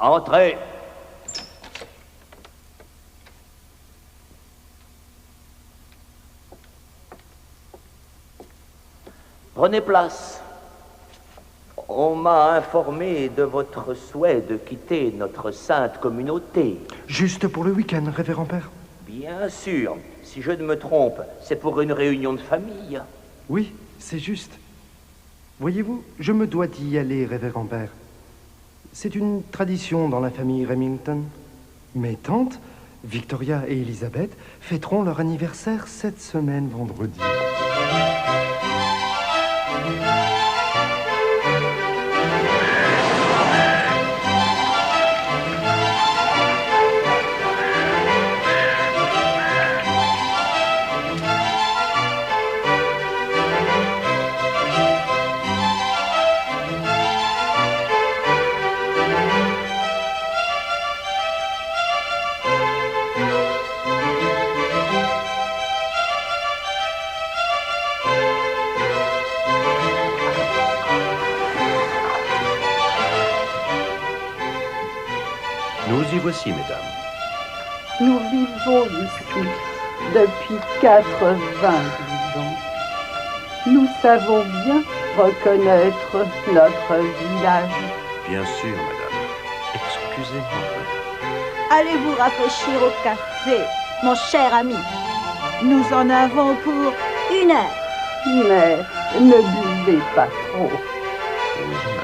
Entrez. Prenez place. On m'a informé de votre souhait de quitter notre sainte communauté. Juste pour le week-end, révérend père. Bien sûr. Si je ne me trompe, c'est pour une réunion de famille. Oui, c'est juste. Voyez-vous, je me dois d'y aller, révérend père. C'est une tradition dans la famille Remington. Mes tantes, Victoria et Elizabeth, fêteront leur anniversaire cette semaine, vendredi. Nous y voici, mesdames. Nous vivons ici depuis 80 ans. Nous savons bien reconnaître notre village. Bien sûr, madame. Excusez-moi. Allez vous rafraîchir au café, mon cher ami. Nous en avons pour 1 heure. Mais ne buvez pas trop. Oui, madame.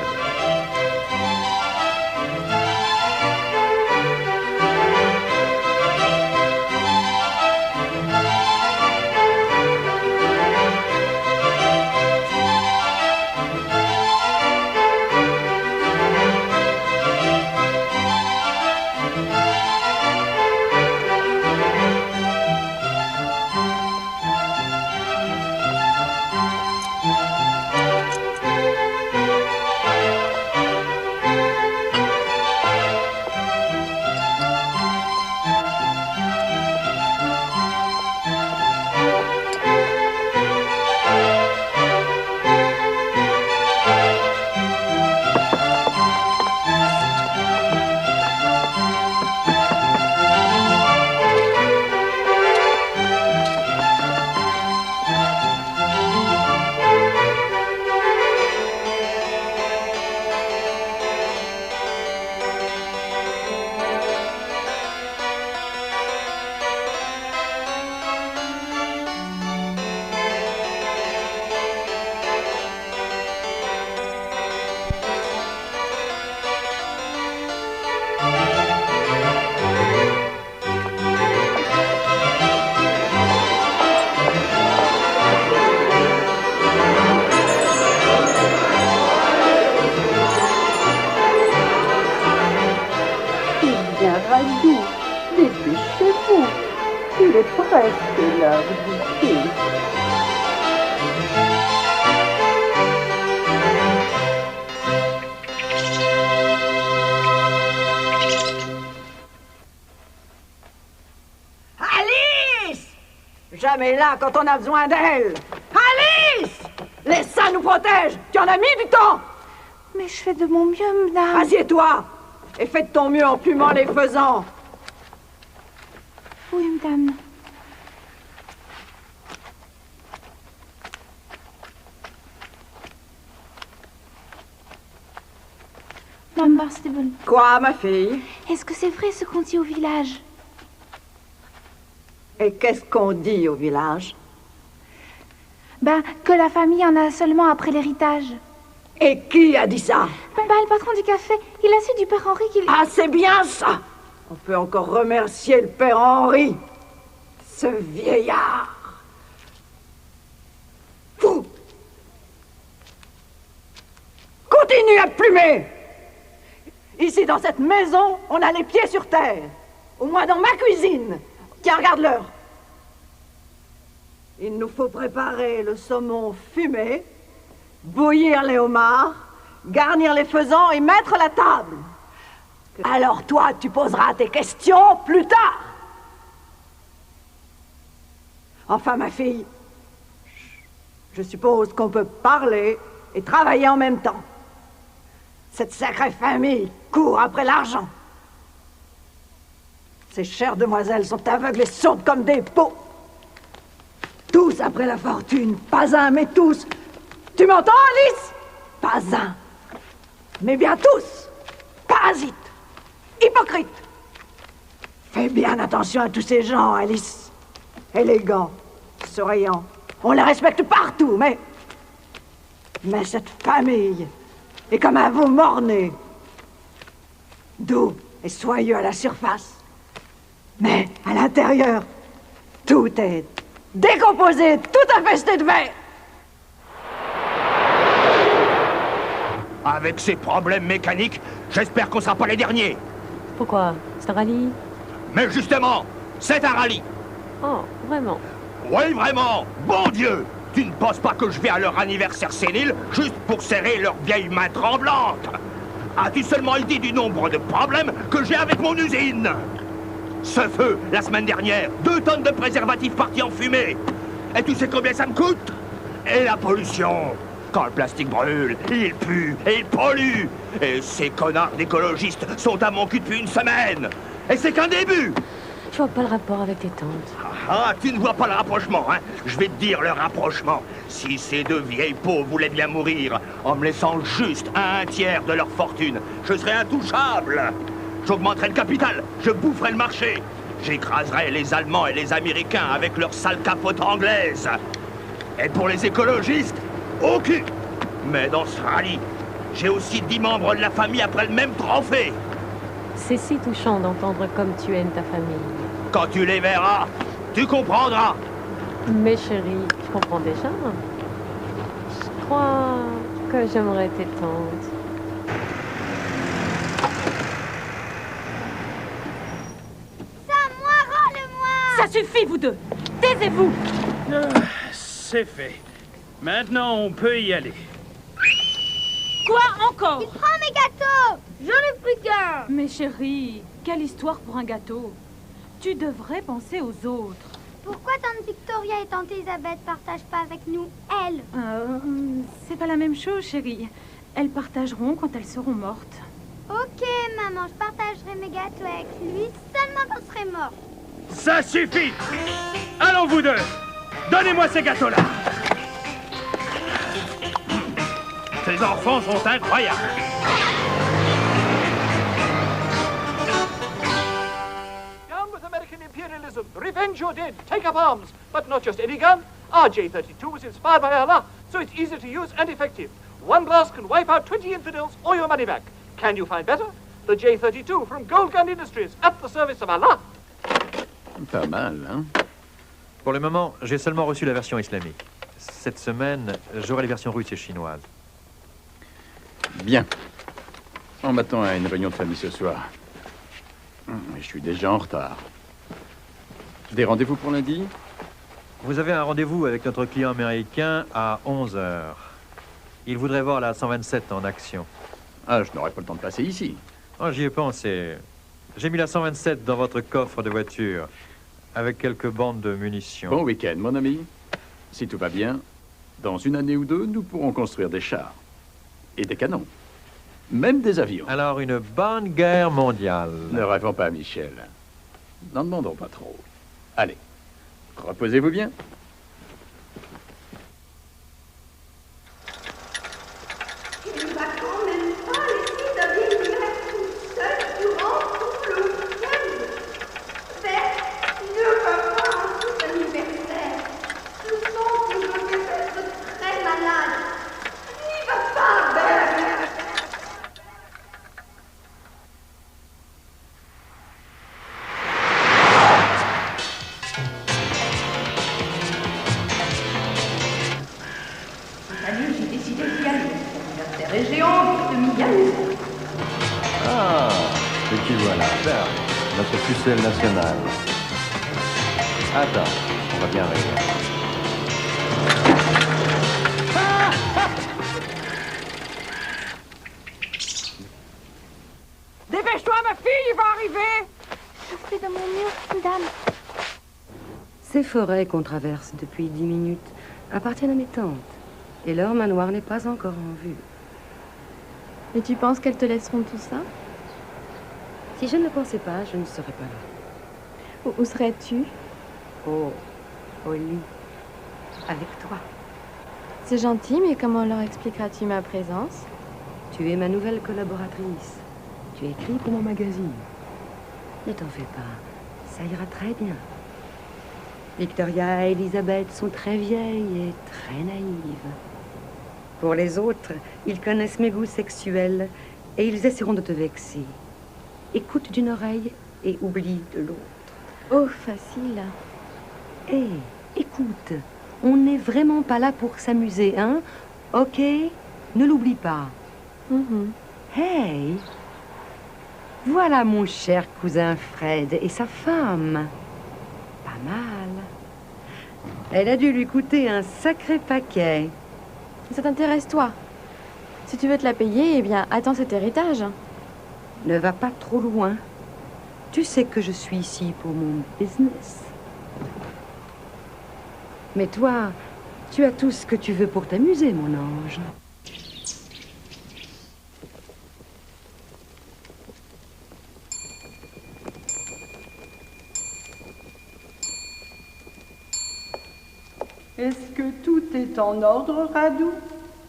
Dépêchez-vous, il est presque l'heure du thé. Alice! Jamais là quand on a besoin d'elle. Alice! Les saints nous protègent. Tu en as mis du temps. Mais je fais de mon mieux, madame. Assieds-toi et fais de ton mieux en plumant les faisans. Oui, madame. Madame Barstable. Quoi, ma fille? Est-ce que c'est vrai ce qu'on dit au village? Et qu'est-ce qu'on dit au village? Ben, que la famille en a seulement après l'héritage. Et qui a dit ça? Ben, le patron du café, il a su du père Henri qu'il... Ah, c'est bien ça! On peut encore remercier le père Henri. Ce vieillard. Fou! Continue à plumer! Ici, dans cette maison, on a les pieds sur terre. Au moins dans ma cuisine. Tiens, regarde l'heure. Il nous faut préparer le saumon fumé, bouillir les homards, garnir les faisans et mettre la table. Alors toi, tu poseras tes questions plus tard. Enfin, ma fille, je suppose qu'on peut parler et travailler en même temps. Cette sacrée famille court après l'argent. Ces chères demoiselles sont aveugles et sourdes comme des pots. Tous après la fortune, pas un, mais tous. Tu m'entends, Alice? Pas un, mais bien tous. Parasites, hypocrites. Fais bien attention à tous ces gens, Alice. Élégants, souriants. On les respecte partout, mais cette famille est comme un veau mort-né. Doux et soyeux à la surface. Mais à l'intérieur, tout est décomposé, tout infesté de verre. Avec ces problèmes mécaniques, j'espère qu'on sera pas les derniers. Pourquoi? C'est un rallye? Mais justement, c'est un rallye. Oh, vraiment? Oui, vraiment. Bon Dieu, tu ne penses pas que je vais à leur anniversaire sénile juste pour serrer leurs vieilles mains tremblantes? As-tu seulement idée du nombre de problèmes que j'ai avec mon usine? Ce feu, la semaine dernière, 2 tonnes de préservatifs partis en fumée. Et tu sais combien ça me coûte? Et la pollution. Quand le plastique brûle, il pue et il pollue. Et ces connards d'écologistes sont à mon cul depuis une semaine. Et c'est qu'un début. Je vois pas le rapport avec tes tantes. Ah, tu ne vois pas le rapprochement, hein? Je vais te dire le rapprochement. Si ces 2 vieilles peaux voulaient bien mourir en me laissant juste un tiers de leur fortune, je serais intouchable. J'augmenterai le capital, je boufferai le marché. J'écraserai les Allemands et les Américains avec leurs sales capotes anglaises. Et pour les écologistes, au cul. Mais dans ce rallye, j'ai aussi 10 membres de la famille après le même trophée. C'est si touchant d'entendre comme tu aimes ta famille. Quand tu les verras, tu comprendras. Mais chérie, je comprends déjà. Je crois que j'aimerais tes tantes. Ça suffit, vous deux! Taisez-vous! C'est fait. Maintenant, on peut y aller. Quoi encore? Il prend mes gâteaux! J'en ai plus qu'un! Mais chérie, quelle histoire pour un gâteau? Tu devrais penser aux autres. Pourquoi tante Victoria et tante Elisabeth partagent pas avec nous, elles? C'est pas la même chose, chérie. Elles partageront quand elles seront mortes. Ok, maman, je partagerai mes gâteaux avec lui seulement quand je serai morte. Ça suffit! Allons, vous deux! Donnez-moi ces gâteaux-là! Ces enfants sont incroyables! Down with American imperialism! Revenge your dead! Take up arms! But not just any gun! Our J-32 was inspired by Allah, so it's easy to use and effective. One blast can wipe out 20 infidels or your money back. Can you find better? The J-32 from Gold Gun Industries, at the service of Allah. Pas mal, hein? Pour le moment, j'ai seulement reçu la version islamique. Cette semaine, j'aurai les versions russes et chinoises. Bien. On m'attend à une réunion de famille ce soir. Je suis déjà en retard. Des rendez-vous pour lundi? Vous avez un rendez-vous avec notre client américain à 11 h. Il voudrait voir la 127 en action. Ah, je n'aurai pas le temps de passer ici. Oh, j'y ai pensé. J'ai mis la 127 dans votre coffre de voiture, avec quelques bandes de munitions. Bon week-end, mon ami. Si tout va bien, dans 1 année ou 2, nous pourrons construire des chars. Et des canons. Même des avions. Alors, une bonne guerre mondiale. Ne rêvons pas, Michel. N'en demandons pas trop. Allez, reposez-vous bien. Notre pucelle nationale. Attends, on va bien rire. Dépêche-toi, ma fille, il va arriver! Je fais de mon mieux, dame. Ces forêts qu'on traverse depuis 10 minutes appartiennent à mes tantes. Et leur manoir n'est pas encore en vue. Et tu penses qu'elles te laisseront tout ça? Si je ne le pensais pas, je ne serais pas là. Où serais-tu? Au lit. Avec toi. C'est gentil, mais comment leur expliqueras-tu ma présence? Tu es ma nouvelle collaboratrice. Tu écris pour mon magazine. Ne t'en fais pas. Ça ira très bien. Victoria et Elisabeth sont très vieilles et très naïves. Pour les autres, ils connaissent mes goûts sexuels et ils essaieront de te vexer. Écoute d'une oreille et oublie de l'autre. Oh, facile. Hé, écoute, on n'est vraiment pas là pour s'amuser, hein? Ok? Ne l'oublie pas. Hey! Voilà mon cher cousin Fred et sa femme. Pas mal. Elle a dû lui coûter un sacré paquet. Ça t'intéresse, toi? Si tu veux te la payer, eh bien, attends cet héritage. Ne va pas trop loin. Tu sais que je suis ici pour mon business. Mais toi, tu as tout ce que tu veux pour t'amuser, mon ange. Est-ce que tout est en ordre, Radu?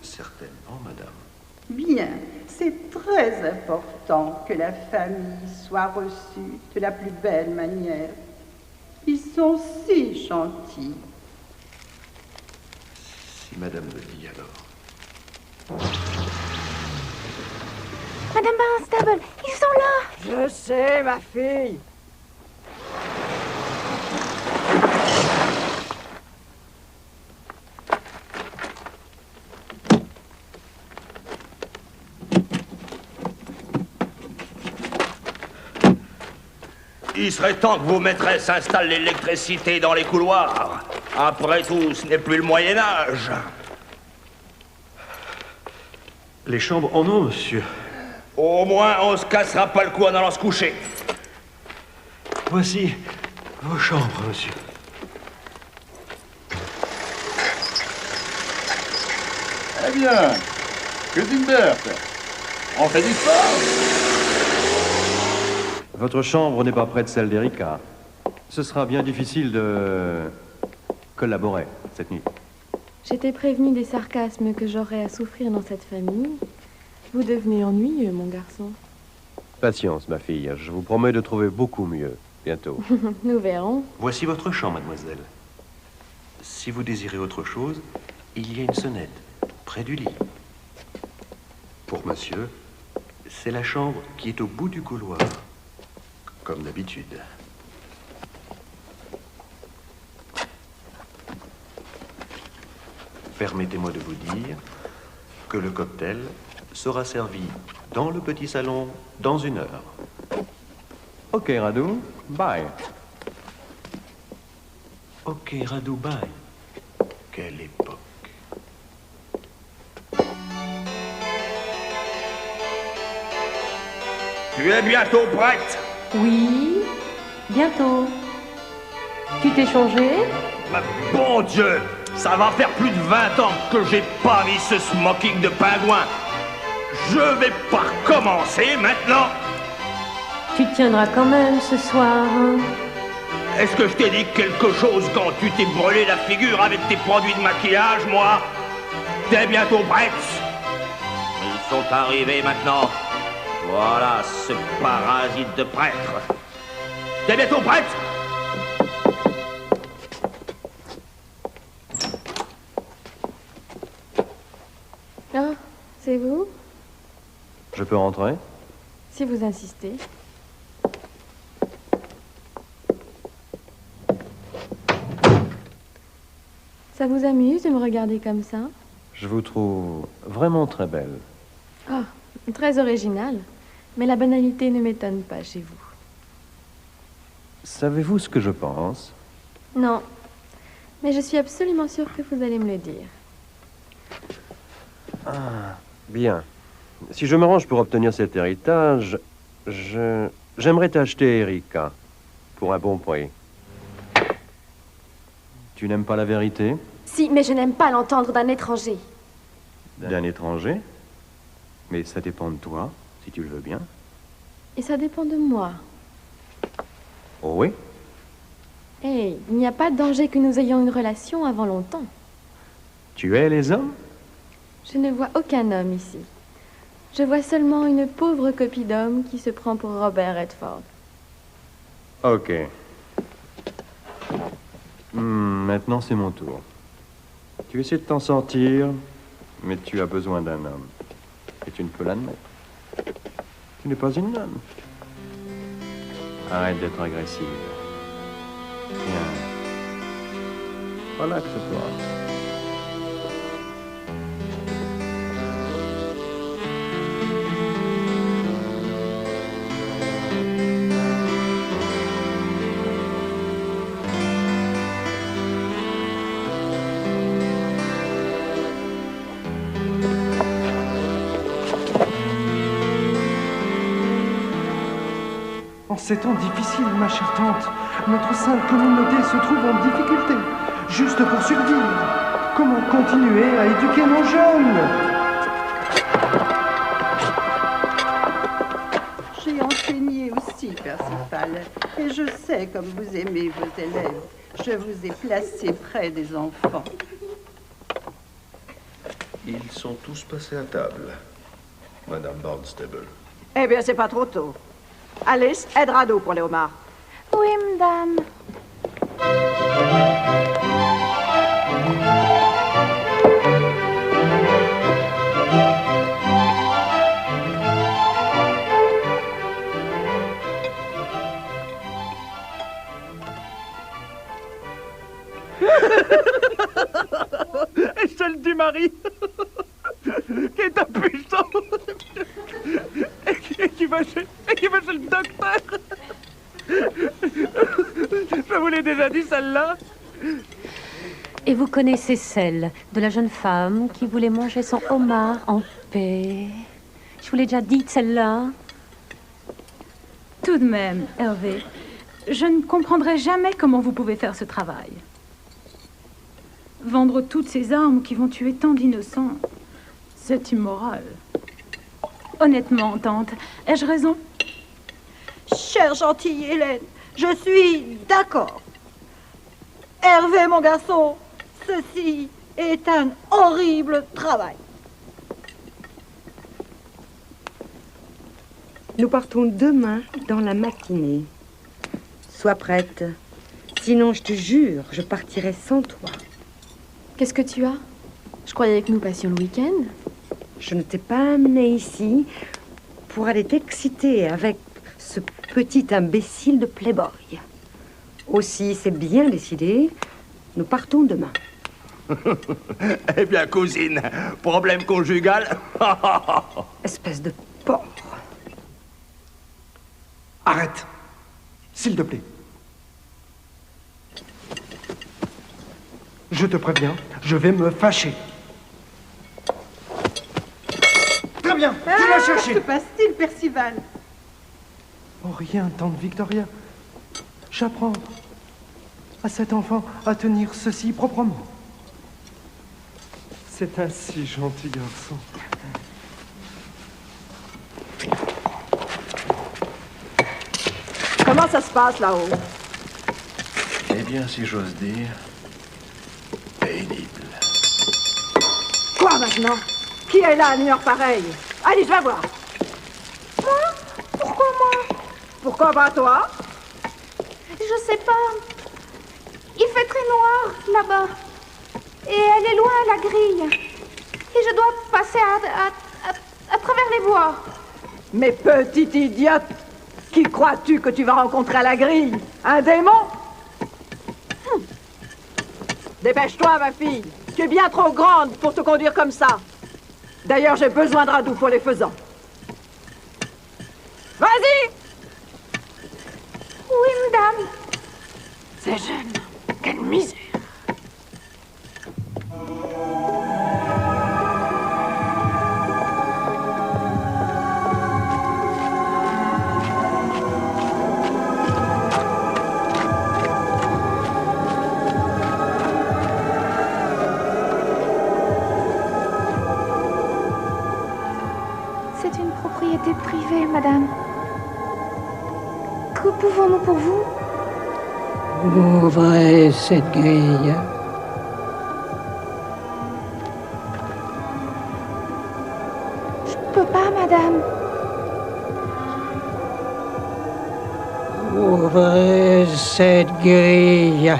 Certainement, madame. Bien, c'est très important que la famille soit reçue de la plus belle manière. Ils sont si gentils. Si madame le dit, alors. Madame Barnstable, ils sont là! Je sais, ma fille. Il serait temps que vos maîtresses installent l'électricité dans les couloirs. Après tout, ce n'est plus le Moyen-Âge. Les chambres en ont, monsieur. Au moins, on se cassera pas le cou en allant se coucher. Voici vos chambres, monsieur. Eh bien, que Dimbert, on fait du sport. Votre chambre n'est pas près de celle d'Erika. Ce sera bien difficile de collaborer cette nuit. J'étais prévenue des sarcasmes que j'aurais à souffrir dans cette famille. Vous devenez ennuyeux, mon garçon. Patience, ma fille. Je vous promets de trouver beaucoup mieux, bientôt. Nous verrons. Voici votre chambre, mademoiselle. Si vous désirez autre chose, il y a une sonnette près du lit. Pour monsieur, c'est la chambre qui est au bout du couloir, comme d'habitude. Permettez-moi de vous dire que le cocktail sera servi dans le petit salon dans 1 heure. Ok, Radu, bye. Ok, Radu, bye. Quelle époque. Tu es bientôt prête? Oui, bientôt. Tu t'es changé? Mais bon Dieu, ça va faire plus de 20 ans que j'ai pas mis ce smoking de pingouin. Je vais pas recommencer maintenant. Tu tiendras quand même ce soir. Est-ce que je t'ai dit quelque chose quand tu t'es brûlé la figure avec tes produits de maquillage, moi? T'es bientôt prête? Ils sont arrivés maintenant. Voilà ce parasite de prêtre. T'es bientôt prête? Ah, c'est vous? Je peux rentrer? Si vous insistez. Ça vous amuse de me regarder comme ça? Je vous trouve vraiment très belle. Ah, très original. Mais la banalité ne m'étonne pas chez vous. Savez-vous ce que je pense? Non. Mais je suis absolument sûre que vous allez me le dire. Ah, bien. Si je m'arrange pour obtenir cet héritage, j'aimerais t'acheter Erika pour un bon prix. Tu n'aimes pas la vérité? Si, mais je n'aime pas l'entendre d'un étranger. D'un étranger? Mais ça dépend de toi, si tu le veux bien. Et ça dépend de moi. Oh oui? Hey, il n'y a pas de danger que nous ayons une relation avant longtemps. Tu es les hommes? Je ne vois aucun homme ici. Je vois seulement une pauvre copie d'homme qui se prend pour Robert Redford. Ok. Maintenant, c'est mon tour. Tu essaies de t'en sortir, mais tu as besoin d'un homme. Et tu ne peux l'admettre. Tu n'es pas une nonne. Arrête d'être agressive. Tiens. Relaxe-toi. En ces temps difficiles, ma chère tante, notre sainte communauté se trouve en difficulté, juste pour survivre. Comment continuer à éduquer nos jeunes? J'ai enseigné aussi, Percival, et je sais comme vous aimez vos élèves. Je vous ai placé près des enfants. Ils sont tous passés à table, Madame Barnstable. Eh bien, c'est pas trop tôt. Alice, aide Radeau pour les homards. Oui, madame. Et je te le dis, Marie, qui est impuissant, et qui va chez le docteur. Je vous l'ai déjà dit, celle-là. Et vous connaissez celle de la jeune femme qui voulait manger son homard en paix? Je vous l'ai déjà dit, celle-là. Tout de même, Hervé, je ne comprendrai jamais comment vous pouvez faire ce travail. Vendre toutes ces armes qui vont tuer tant d'innocents, c'est immoral. Honnêtement, tante, ai-je raison? Chère gentille Hélène, je suis d'accord. Hervé, mon garçon, ceci est un horrible travail. Nous partons demain dans la matinée. Sois prête. Sinon, je te jure, je partirai sans toi. Qu'est-ce que tu as? Je croyais que nous passions le week-end. Je ne t'ai pas amené ici pour aller t'exciter avec ce petit imbécile de Playboy. Aussi, c'est bien décidé. Nous partons demain. Eh bien, cousine, problème conjugal. Espèce de porc. Arrête, s'il te plaît. Je te préviens, je vais me fâcher. Très bien, tu l'as cherché. Que passe-t-il, Percival? Oh, rien, tante Victoria. J'apprends à cet enfant à tenir ceci proprement. C'est un si gentil garçon. Comment ça se passe là-haut? Eh bien, si j'ose dire, pénible. Quoi maintenant? Qui est là à une heure pareille? Allez, je vais voir. Moi? Pourquoi moi? Pourquoi pas toi? Je sais pas. Il fait très noir là-bas. Et elle est loin, la grille. Et je dois passer à travers les bois. Mais petite idiote, qui crois-tu que tu vas rencontrer à la grille? Un démon? Dépêche-toi, ma fille. Tu es bien trop grande pour te conduire comme ça. D'ailleurs, j'ai besoin de Radoux pour les faisans. Vas-y! Oui, madame. C'est jeune. Quelle misère. C'est une propriété privée, madame. Que pouvons-nous pour vous? Ouvrez cette grille. Je peux pas, madame. Ouvrez cette grille.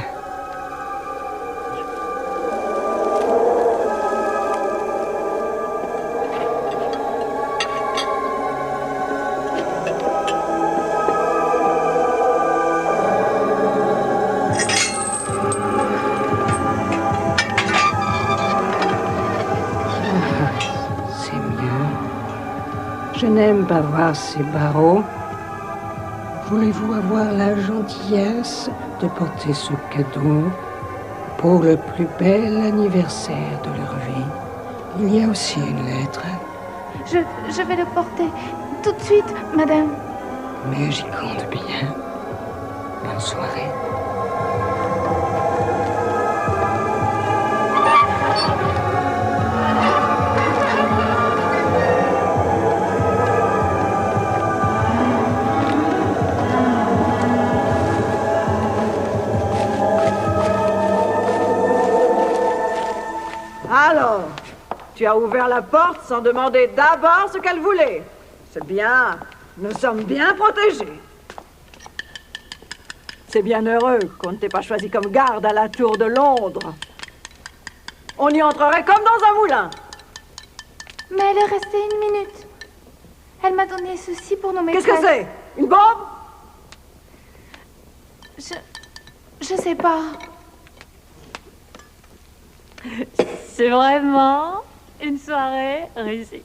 Je n'aime pas voir ces barreaux. Voulez-vous avoir la gentillesse de porter ce cadeau pour le plus bel anniversaire de leur vie? Il y a aussi une lettre. Je vais le porter tout de suite, madame. Mais j'y compte bien. Bonne soirée. Alors, tu as ouvert la porte sans demander d'abord ce qu'elle voulait. C'est bien, nous sommes bien protégés. C'est bien heureux qu'on ne t'ait pas choisi comme garde à la tour de Londres. On y entrerait comme dans un moulin. Mais elle est restée 1 minute. Elle m'a donné ceci pour nos maîtresses. Qu'est-ce que c'est? Une bombe? Je sais pas. C'est vraiment une soirée réussie.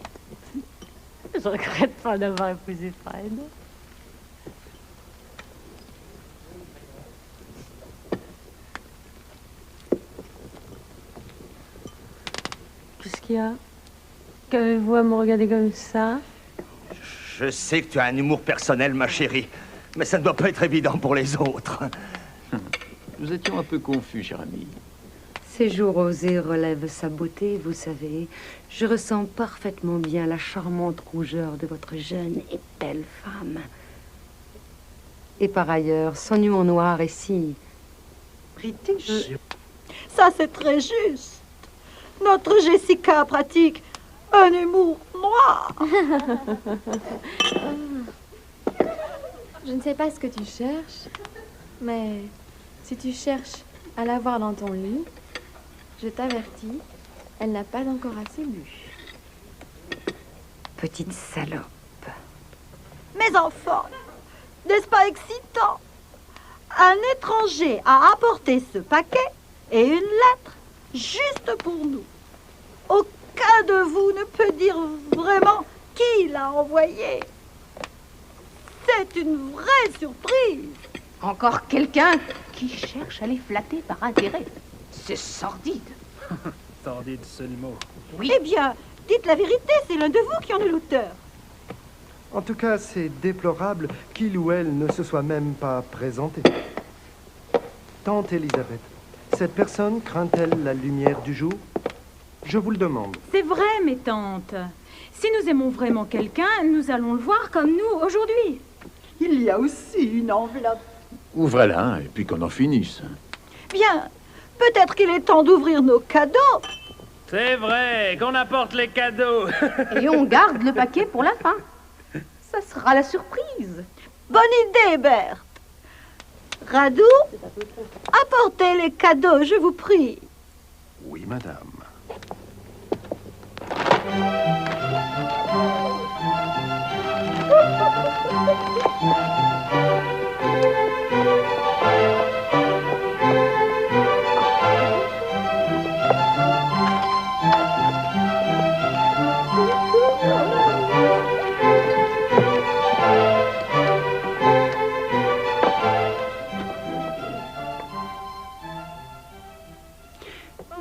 Je regrette pas d'avoir épousé Fred. Qu'est-ce qu'il y a? Qu'avez-vous à me regarder comme ça? Je sais que tu as un humour personnel, ma chérie, mais ça ne doit pas être évident pour les autres. Nous étions un peu confus, cher ami. Ces jours osés relèvent sa beauté, vous savez. Je ressens parfaitement bien la charmante rougeur de votre jeune et belle femme. Et par ailleurs, son humour noir est si... british. Ça, c'est très juste. Notre Jessica pratique un humour noir. Je ne sais pas ce que tu cherches, mais si tu cherches à la voir dans ton lit, je t'avertis, elle n'a pas encore assez bu. Petite salope. Mes enfants, n'est-ce pas excitant? Un étranger a apporté ce paquet et une lettre juste pour nous. Aucun de vous ne peut dire vraiment qui l'a envoyé. C'est une vraie surprise. Encore quelqu'un qui cherche à les flatter par intérêt. C'est sordide. Sordide, c'est le mot. Oui. Eh bien, dites la vérité, c'est l'un de vous qui en est l'auteur. En tout cas, c'est déplorable qu'il ou elle ne se soit même pas présenté. Tante Elisabeth, cette personne craint-elle la lumière du jour? Je vous le demande. C'est vrai, mes tantes. Si nous aimons vraiment quelqu'un, nous allons le voir comme nous aujourd'hui. Il y a aussi une enveloppe. Ouvrez-la et puis qu'on en finisse. Bien, peut-être qu'il est temps d'ouvrir nos cadeaux. C'est vrai, qu'on apporte les cadeaux. Et on garde le paquet pour la fin. Ça sera la surprise. Bonne idée, Berthe. Radou, apportez les cadeaux, je vous prie. Oui, madame.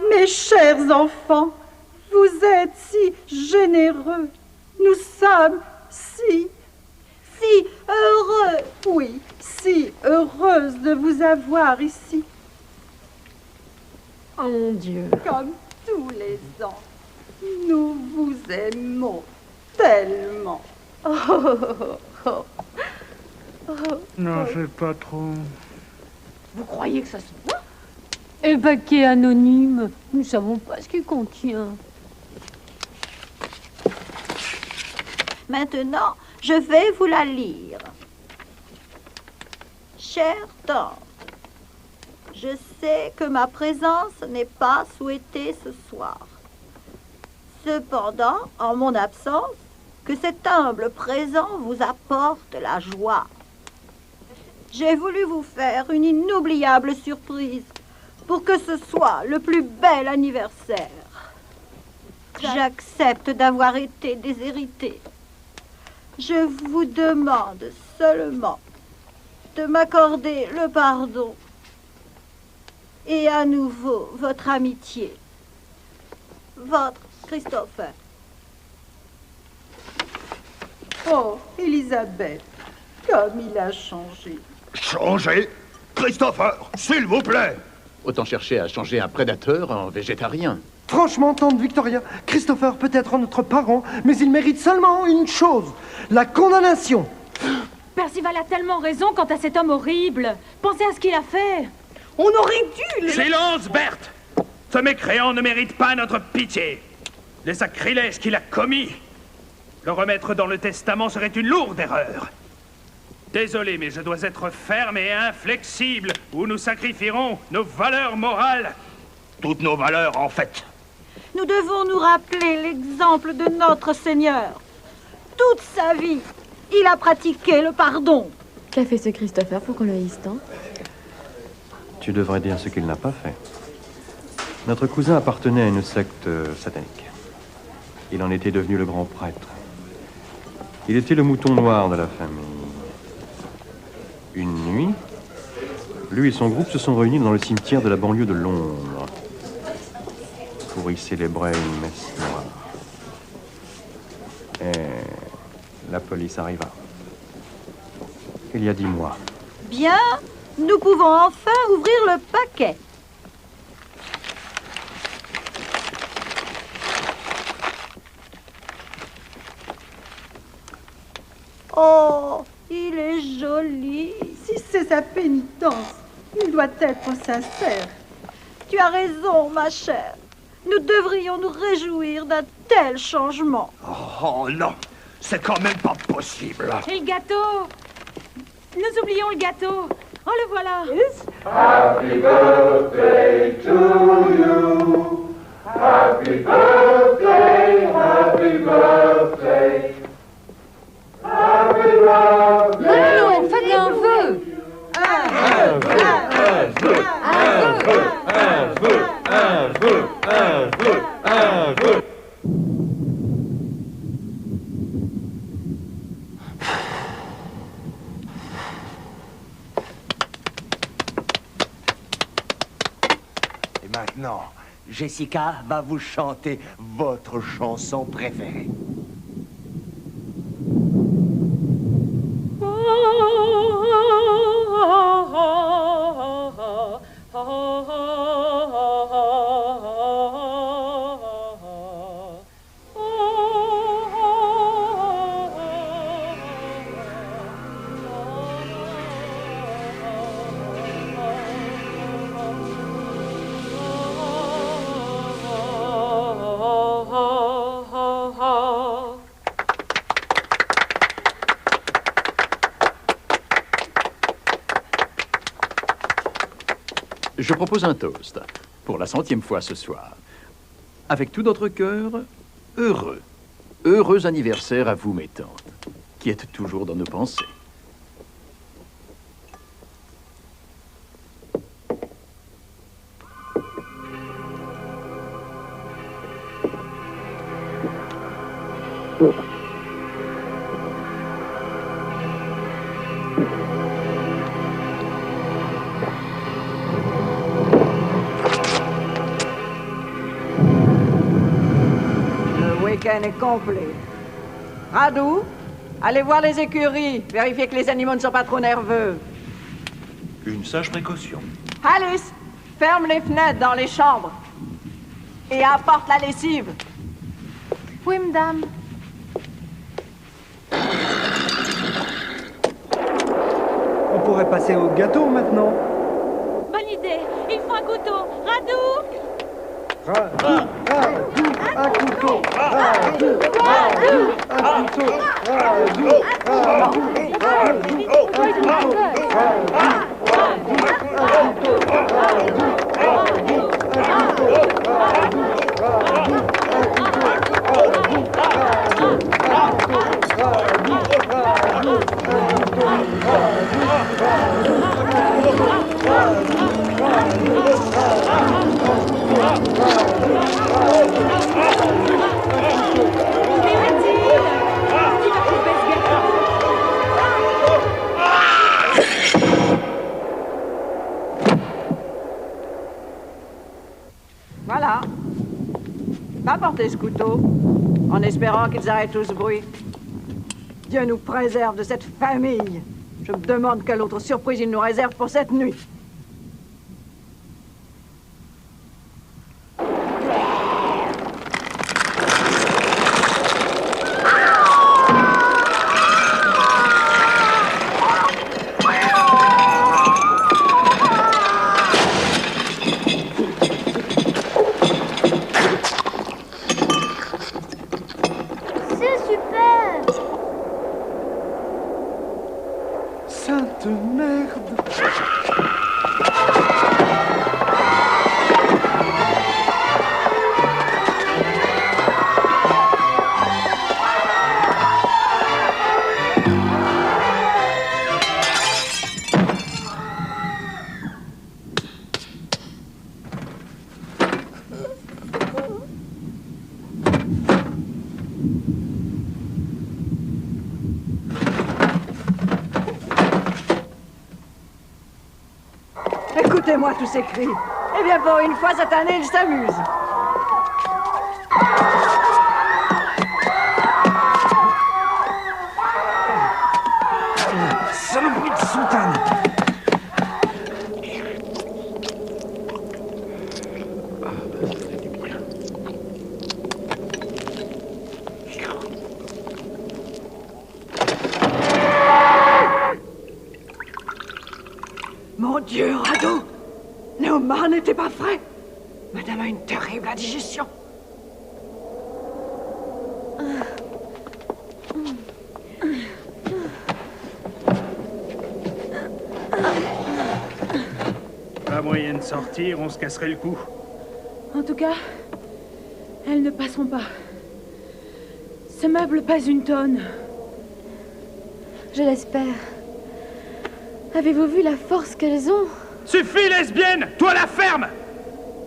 Mes chers enfants, vous êtes si généreux. Nous sommes si heureux. Oui, si heureuse de vous avoir ici. Oh mon Dieu. Comme tous les ans, nous vous aimons. tellement. Non, c'est pas trop. Vous croyez que ça se voit? Un paquet anonyme. Nous ne savons pas ce qu'il contient. Maintenant, je vais vous la lire. Chère tante, je sais que ma présence n'est pas souhaitée ce soir. Cependant, en mon absence, que cet humble présent vous apporte la joie. J'ai voulu vous faire une inoubliable surprise pour que ce soit le plus bel anniversaire. J'accepte d'avoir été déshéritée. Je vous demande seulement de m'accorder le pardon et à nouveau votre amitié. Votre Christopher. Oh, Elisabeth, comme il a changé. Changé? Christopher, s'il vous plaît! Autant chercher à changer un prédateur en végétarien. Franchement, tante Victoria, Christopher peut être notre parent, mais il mérite seulement une chose, la condamnation. Percival a tellement raison quant à cet homme horrible. Pensez à ce qu'il a fait. On aurait dû... Silence, Berthe! Ce mécréant ne mérite pas notre pitié. Les sacrilèges qu'il a commis. Le remettre dans le testament serait une lourde erreur. Désolé, mais je dois être ferme et inflexible, ou nous sacrifierons nos valeurs morales. Toutes nos valeurs, en fait. Nous devons nous rappeler l'exemple de notre Seigneur. Toute sa vie, il a pratiqué le pardon. Qu'a fait ce Christopher pour qu'on le haïsse tant? Tu devrais dire ce qu'il n'a pas fait. Notre cousin appartenait à une secte satanique. Il en était devenu le grand prêtre. Il était le mouton noir de la famille. Une nuit, lui et son groupe se sont réunis dans le cimetière de la banlieue de Londres pour y célébrer une messe noire. Et la police arriva. Il y a 10 mois. Bien, nous pouvons enfin ouvrir le paquet. Oh, il est joli. Si c'est sa pénitence, il doit être sincère. Tu as raison, ma chère. Nous devrions nous réjouir d'un tel changement. Oh non, c'est quand même pas possible. Et le gâteau? Nous oublions le gâteau. Oh, le voilà. Happy birthday to you. Happy birthday, happy birthday. Happy birthday. Non, faites un vœu. Un vœu, un vœu, un vœu, un vœu, un vœu, un vœu, un vœu. Et maintenant, Jessica va vous chanter votre chanson préférée. Je propose un toast, pour la 100e fois ce soir. Avec tout notre cœur, heureux. Heureux anniversaire à vous, mes tantes, qui êtes toujours dans nos pensées. Le week-end est complet. Radou, allez voir les écuries, vérifier que les animaux ne sont pas trop nerveux. Une sage précaution. Alice, ferme les fenêtres dans les chambres et apporte la lessive. Oui, madame. pourrait passer au gâteau maintenant. Bonne idée. Il faut un couteau. Radou! Radou, un couteau. Radou, un couteau. Voilà. Va porter ce couteau, en espérant qu'ils arrêtent tout ce bruit. Dieu nous préserve de cette famille. Je me demande quelle autre surprise il nous réserve pour cette nuit. Sainte merde! Écoutez-moi tous ces cris. Eh bien, pour une fois, cette année, ils s'amusent. Saloperie de soutane! Mon Dieu, Radou! Léomar n'était pas frais. Madame a une terrible indigestion. Pas moyen de sortir, on se casserait le cou. En tout cas, elles ne passeront pas. Ce meuble pèse une tonne. Je l'espère. Avez-vous vu la force qu'elles ont? Suffit, lesbienne! Toi, la ferme!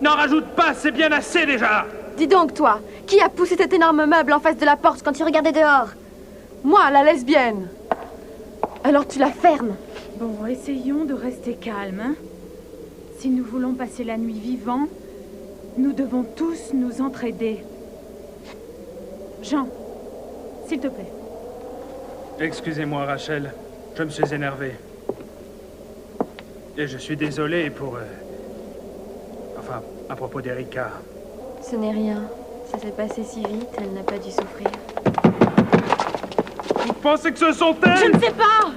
N'en rajoute pas, c'est bien assez déjà! Dis donc, toi, qui a poussé cet énorme meuble en face de la porte quand tu regardais dehors? Moi, la lesbienne. Alors tu la fermes. Bon, essayons de rester calmes, hein? Si nous voulons passer la nuit vivants, nous devons tous nous entraider. Jean, s'il te plaît. Excusez-moi, Rachel. Je me suis énervé. Et je suis désolé pour... Enfin, à propos d'Erika. Ce n'est rien. Ça s'est passé si vite, elle n'a pas dû souffrir. Vous pensez que ce sont elles? Je ne sais pas!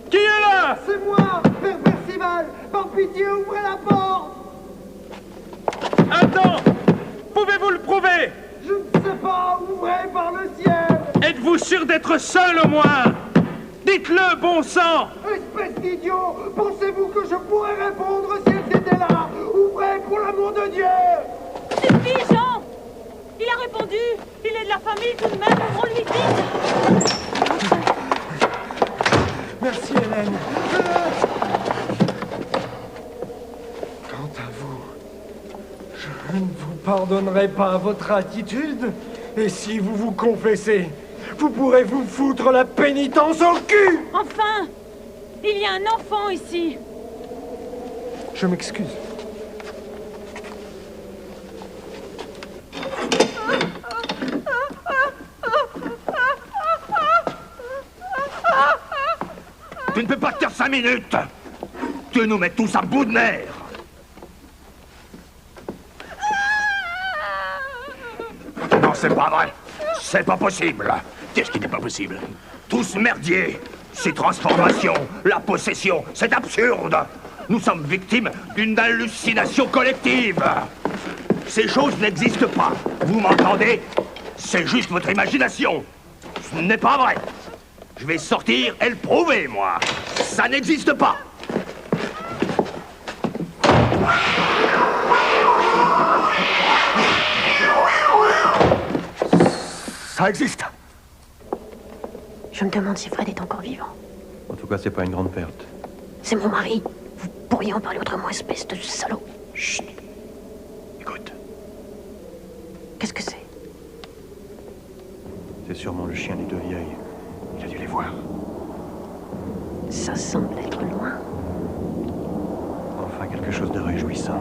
Qui est là? C'est moi, Père Percival! Par pitié, ouvrez la porte! Attends! Pouvez-vous le prouver? Je ne sais pas, ouvrez par le ciel! Êtes-vous sûr d'être seul au moins? Dites-le, bon sang! Espèce d'idiot! Pensez-vous que je pourrais répondre si elles étaient là? Ouvrez pour l'amour de Dieu! Suffit, Jean! Il a répondu! Il est de la famille tout de même, ouvrons-lui vite! Merci, Hélène. Quant à vous, je ne vous pardonnerai pas votre attitude. Et si vous vous confessez, vous pourrez vous foutre la pénitence au cul! Enfin! Il y a un enfant ici! Je m'excuse. Tu ne peux pas tenir 5 minutes! Tu nous mets tous à bout de nerfs! Non, c'est pas vrai! C'est pas possible! Qu'est-ce qui n'est pas possible? Tout ce merdier! Ces transformations, la possession, c'est absurde. Nous sommes victimes d'une hallucination collective. Ces choses n'existent pas. Vous m'entendez? C'est juste votre imagination. Ce n'est pas vrai. Je vais sortir et le prouver, moi. Ça n'existe pas. Ça existe. Je me demande si Fred est encore vivant. En tout cas, c'est pas une grande perte. C'est mon mari. Vous pourriez en parler autrement, espèce de salaud. Chut. Écoute. Qu'est-ce que c'est? C'est sûrement le chien des deux vieilles. Il a dû les voir. Ça semble être loin. Enfin, quelque chose de réjouissant.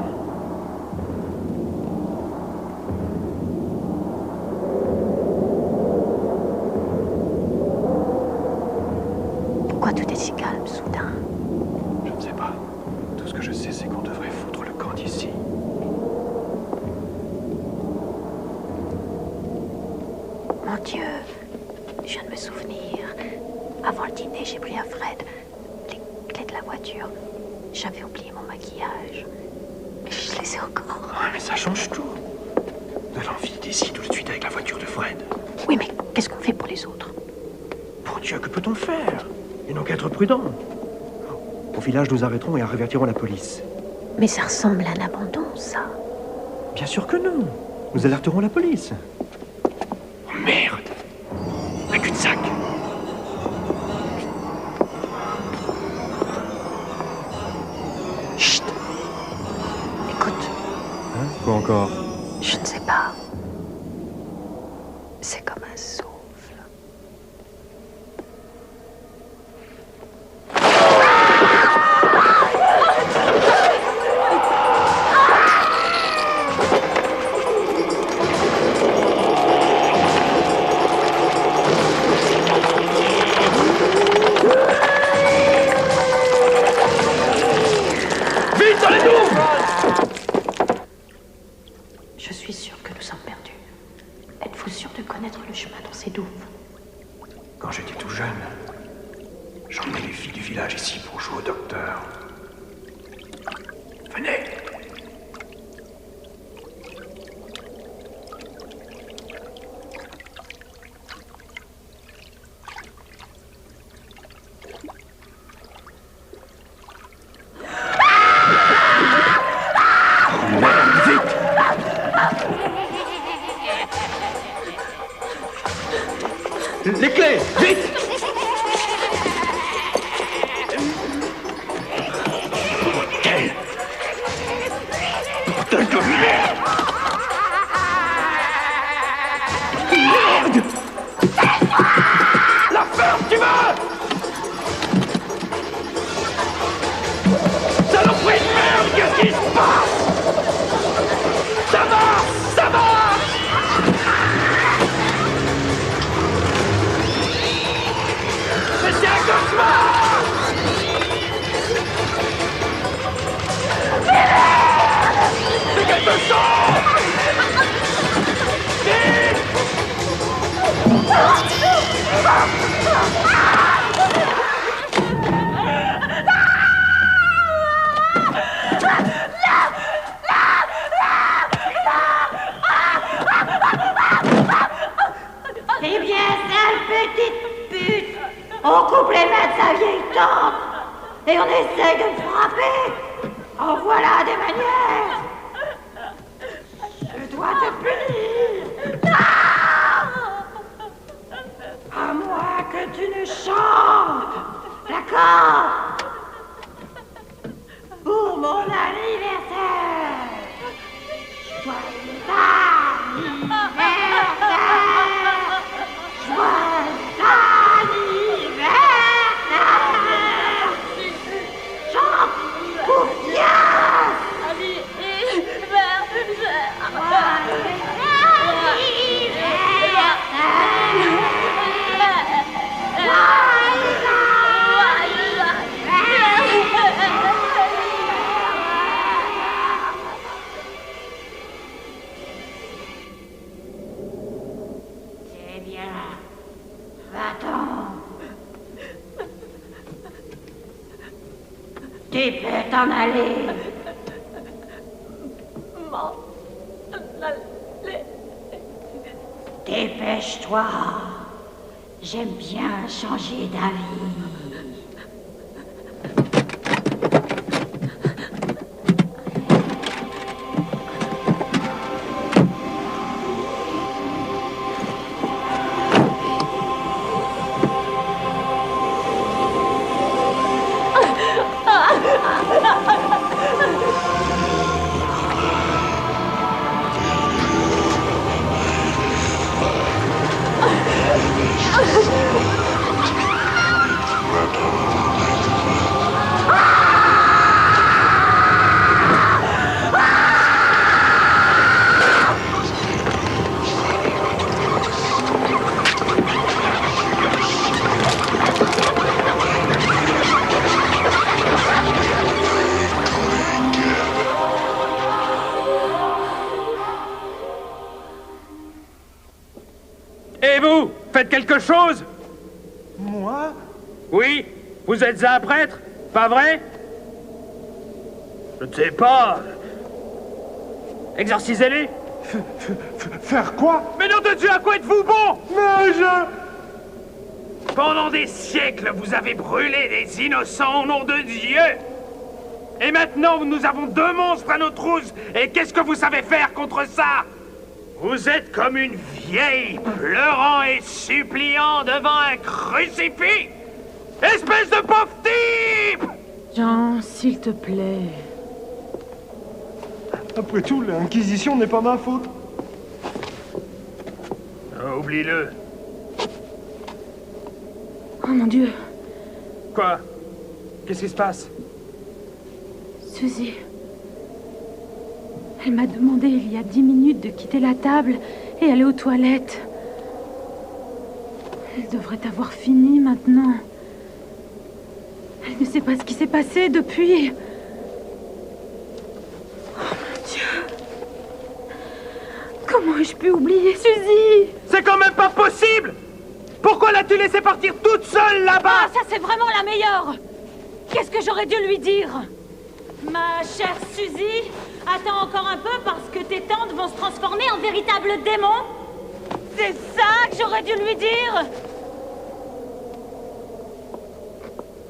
Pourquoi tout est si calme, soudain? Je ne sais pas. Tout ce que je sais, c'est qu'on devrait foutre le camp d'ici. Mon Dieu, je viens de me souvenir. Avant le dîner, j'ai pris à Fred les clés de la voiture. J'avais oublié mon maquillage. Je les ai encore. Ouais, mais ça change tout. De l'envie d'ici tout de suite avec la voiture de Fred. Oui, mais qu'est-ce qu'on fait pour les autres? Mon Dieu, que peut-on faire? Il n'a qu'à être prudent. Au village, nous arrêterons et avertirons la police. Mais ça ressemble à un abandon, ça. Bien sûr que non. Nous alerterons la police. Oh merde! Un cul-de-sac! Chut! Écoute. Hein? Quoi encore? Je ne sais pas. C'est comme un souffle. Je suis sûre que nous sommes perdus. Êtes-vous sûr de connaître le chemin dans ces douves? Quand j'étais tout jeune, j'emmenais les filles du village ici pour jouer au docteur. Venez! Les clés, vite! Bordel! Bordel de merde! Merde! La ferme, tu veux? Saloperie de merde, qu'est-ce qui se passe? Ça marche! Ça marche! Mais c'est un cauchemar! C'est quelque chose! Eh bien, sale petite pute, on coupe les mains de sa vieille tante et on essaye de le frapper. En voilà des manières. Je dois te punir. À moins que tu ne chantes. D'accord? Pour mon anniversaire. Joyeux anniversaire. Joyeux anniversaire. Chante ou viens. Tu peux t'en aller. Dépêche-toi. J'aime bien changer d'avis. Et vous, faites quelque chose? Moi? Oui, vous êtes un prêtre, pas vrai? Je ne sais pas. Exorcisez-les. Faire quoi? Mais nom de Dieu, à quoi êtes-vous bon? Mais je... Pendant des siècles, vous avez brûlé des innocents au nom de Dieu. Et maintenant, nous avons deux monstres à nos trousses. Et qu'est-ce que vous savez faire contre ça? Vous êtes comme une vieille pleurant et suppliant devant un crucifix. Espèce de pauvre type! Jean, s'il te plaît. Après tout, l'Inquisition n'est pas ma faute. Oublie-le. Oh mon Dieu. Quoi? Qu'est-ce qui se passe? Suzy. Elle m'a demandé il y a 10 minutes de quitter la table et aller aux toilettes. Elle devrait avoir fini maintenant. Elle ne sait pas ce qui s'est passé depuis. Oh mon Dieu. Comment ai-je pu oublier Suzy? C'est quand même pas possible! Pourquoi l'as-tu laissée partir toute seule là-bas? Ah, ça c'est vraiment la meilleure! Qu'est-ce que j'aurais dû lui dire? Ma chère Suzy, attends encore un peu parce que tes tantes vont se transformer en véritables démons? C'est ça que j'aurais dû lui dire?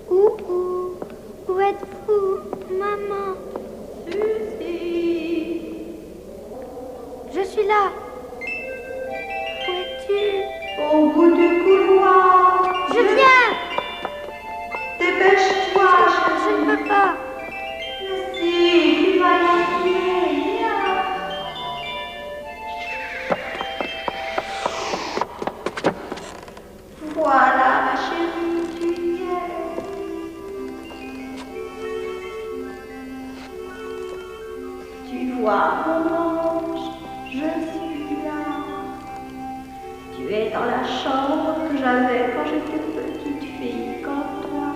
Où êtes-vous, maman? Suzy. Je suis là. Où es-tu? Au bout du couloir. Je viens. Dépêche-toi. Je ne peux pas. Si, tu vas y arriver. Voilà, ma chérie, tu y es. Tu vois, mon ange, je suis là. Tu es dans la chambre que j'avais quand j'étais petite fille comme toi.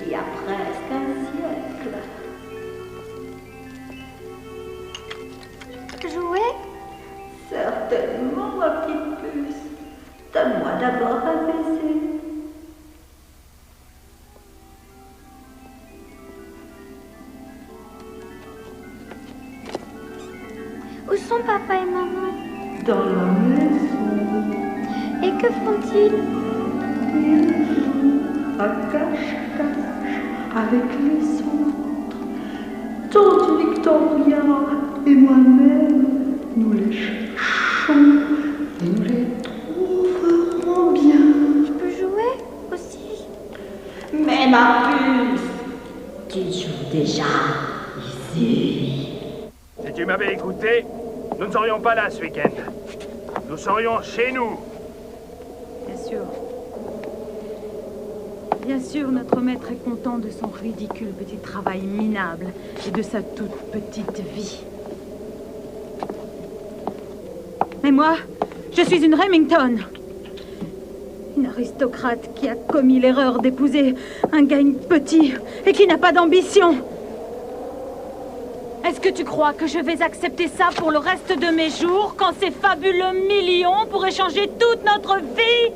Il y a presque un siècle. Jouer? Certainement, ma petite puce. Donne-moi d'abord un baiser. Où sont papa et maman? Dans la maison. Et que font-ils? Ils jouent à cache-cache avec les autres. Tante Victoria et moi-même, nous les cherchons et nous les trouverons bien. Je peux jouer aussi? Mais ma puce, tu joues déjà ici. Si tu m'avais écouté, nous ne serions pas là ce week-end. Nous serions chez nous. Bien sûr. Bien sûr, notre maître est content de son ridicule petit travail minable et de sa toute petite vie. Mais moi, je suis une Remington. Une aristocrate qui a commis l'erreur d'épouser un gagne petit et qui n'a pas d'ambition. Est-ce que tu crois que je vais accepter ça pour le reste de mes jours quand ces fabuleux millions pourraient changer toute notre vie?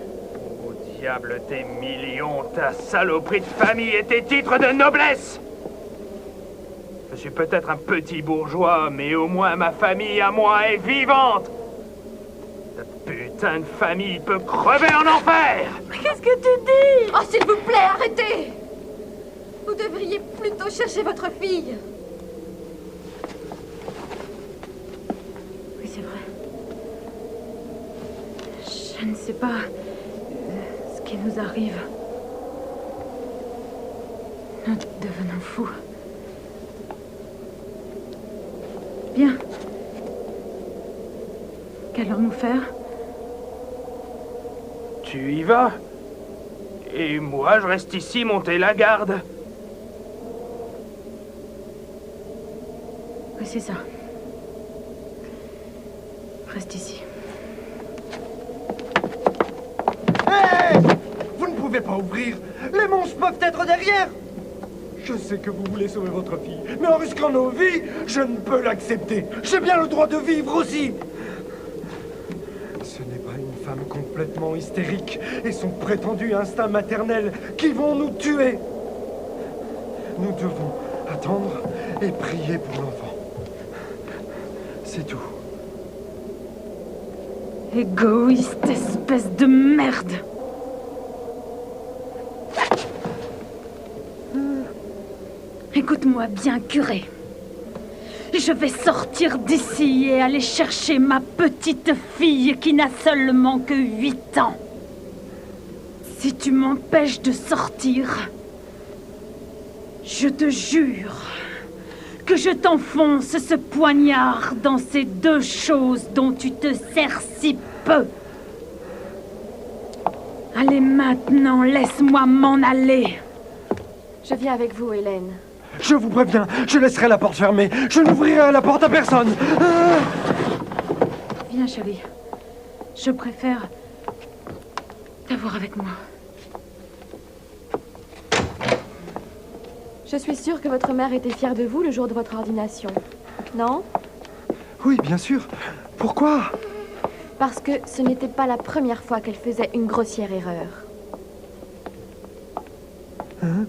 Oh diable tes millions, ta saloperie de famille et tes titres de noblesse! Je suis peut-être un petit bourgeois, mais au moins ma famille à moi est vivante! Cette putain de famille peut crever en enfer! Mais qu'est-ce que tu dis? Oh, s'il vous plaît, arrêtez! Vous devriez plutôt chercher votre fille. Oui, c'est vrai. Je ne sais pas ce qui nous arrive. Nous devenons fous. Bien. Qu'allons-nous faire? Tu y vas? Et moi, je reste ici monter la garde. Oui, c'est ça. Reste ici. Hé! Vous ne pouvez pas ouvrir! Les monstres peuvent être derrière! Je sais que vous voulez sauver votre fille, mais en risquant nos vies, je ne peux l'accepter. J'ai bien le droit de vivre aussi! Ce n'est pas une femme complètement hystérique et son prétendu instinct maternel qui vont nous tuer. Nous devons attendre et prier pour l'enfant. C'est tout. Égoïste, espèce de merde! Écoute-moi bien, curé. Je vais sortir d'ici et aller chercher ma petite fille qui n'a seulement que 8 ans. Si tu m'empêches de sortir, je te jure que je t'enfonce ce poignard dans ces 2 choses dont tu te sers si peu. Allez maintenant, laisse-moi m'en aller. Je viens avec vous, Hélène. Je vous préviens, je laisserai la porte fermée. Je n'ouvrirai la porte à personne. Viens, chérie. Je préfère t'avoir avec moi. Je suis sûre que votre mère était fière de vous le jour de votre ordination. Non? Oui, bien sûr. Pourquoi? Parce que ce n'était pas la première fois qu'elle faisait une grossière erreur. Hein?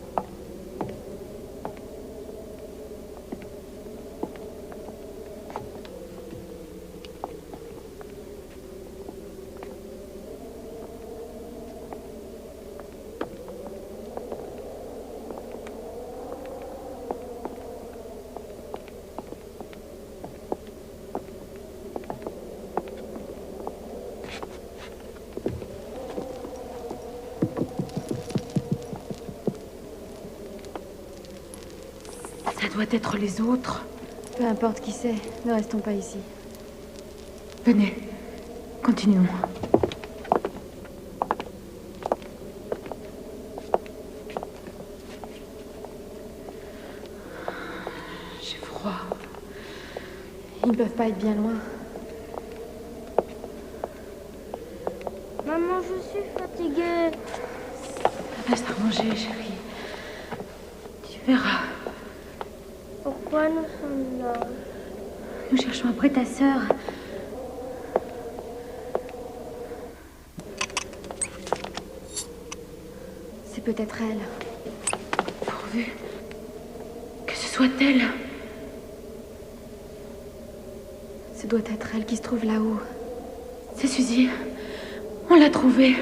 Ça doit être les autres. Peu importe qui c'est, ne restons pas ici. Venez, continuons. J'ai froid. Ils ne peuvent pas être bien loin. Maman, je suis fatiguée. Ça va s'arranger, chérie. Tu verras. Pourquoi nous sommes là? Nous cherchons après ta sœur. C'est peut-être elle. Pourvu que ce soit elle. Ce doit être elle qui se trouve là-haut. C'est Suzy. On l'a trouvée.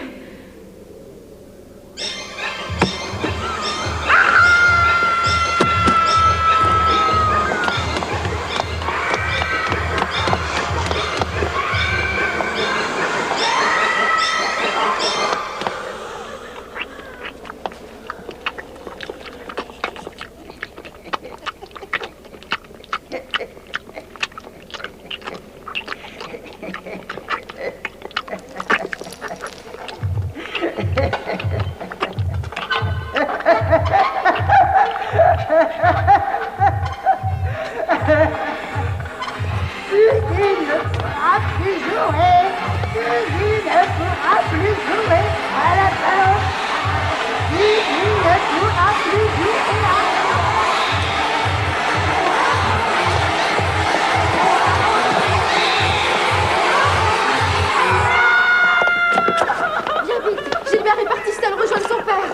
ton père.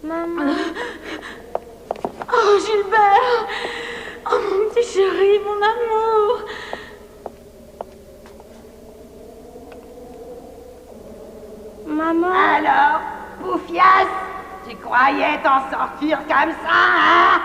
Maman. Oh, Gilbert! Oh, mon petit chéri, mon amour! Maman. Alors, Poufias, tu croyais t'en sortir comme ça, hein?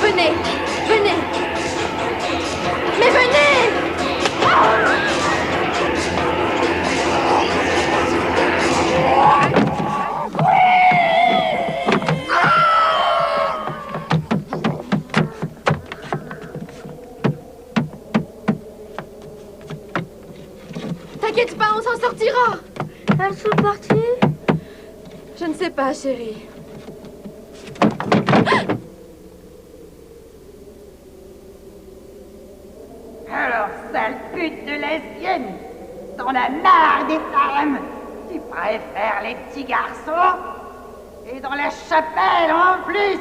Venez, venez. Mais venez! T'inquiète pas, on s'en sortira. Elles sont parties? Je ne sais pas, chérie. Alors, sale pute de lesbienne, t'en as marre des femmes. Tu préfères les petits garçons? Et dans la chapelle en plus.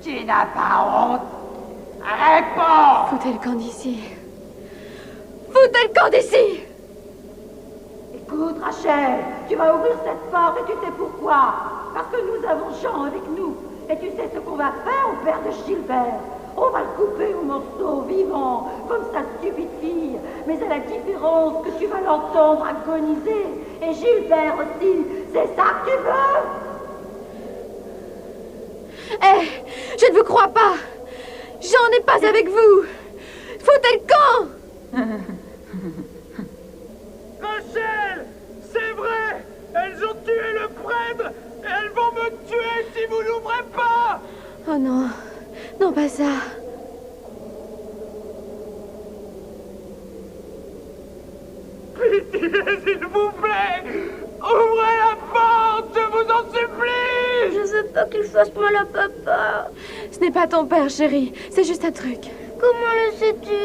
Tu n'as pas honte? Réponds! Foutez le camp d'ici. Foutez le camp d'ici! Écoute, Rachel, tu vas ouvrir cette porte et tu sais pourquoi? Parce que nous avons Jean avec nous. Et tu sais ce qu'on va faire au père de Gilbert? On va le couper aux morceaux, vivant, comme sa stupide fille. Mais à la différence que tu vas l'entendre agoniser. Et Gilbert aussi. C'est ça que tu veux? Eh, je ne vous crois pas. Jean n'est pas avec vous. Foutez le camp! Rachel! C'est vrai! Elles ont tué le prêtre! Et elles vont me tuer si vous n'ouvrez pas! Oh non, non pas ça. Pitié, s'il vous plaît! Ouvrez la porte, je vous en supplie! Je veux pas qu'il fasse mal à papa. Ce n'est pas ton père, chérie. C'est juste un truc. Comment le sais-tu?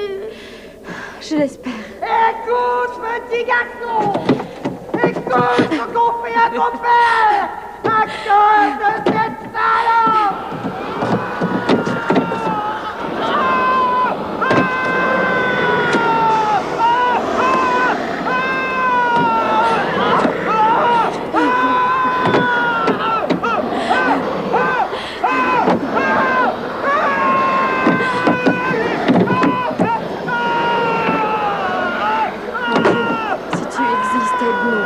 Je l'espère. Écoute, petit garçon! Écoute ce qu'on fait à ton père! À cause de cette salope! Si tu existes, aide-nous.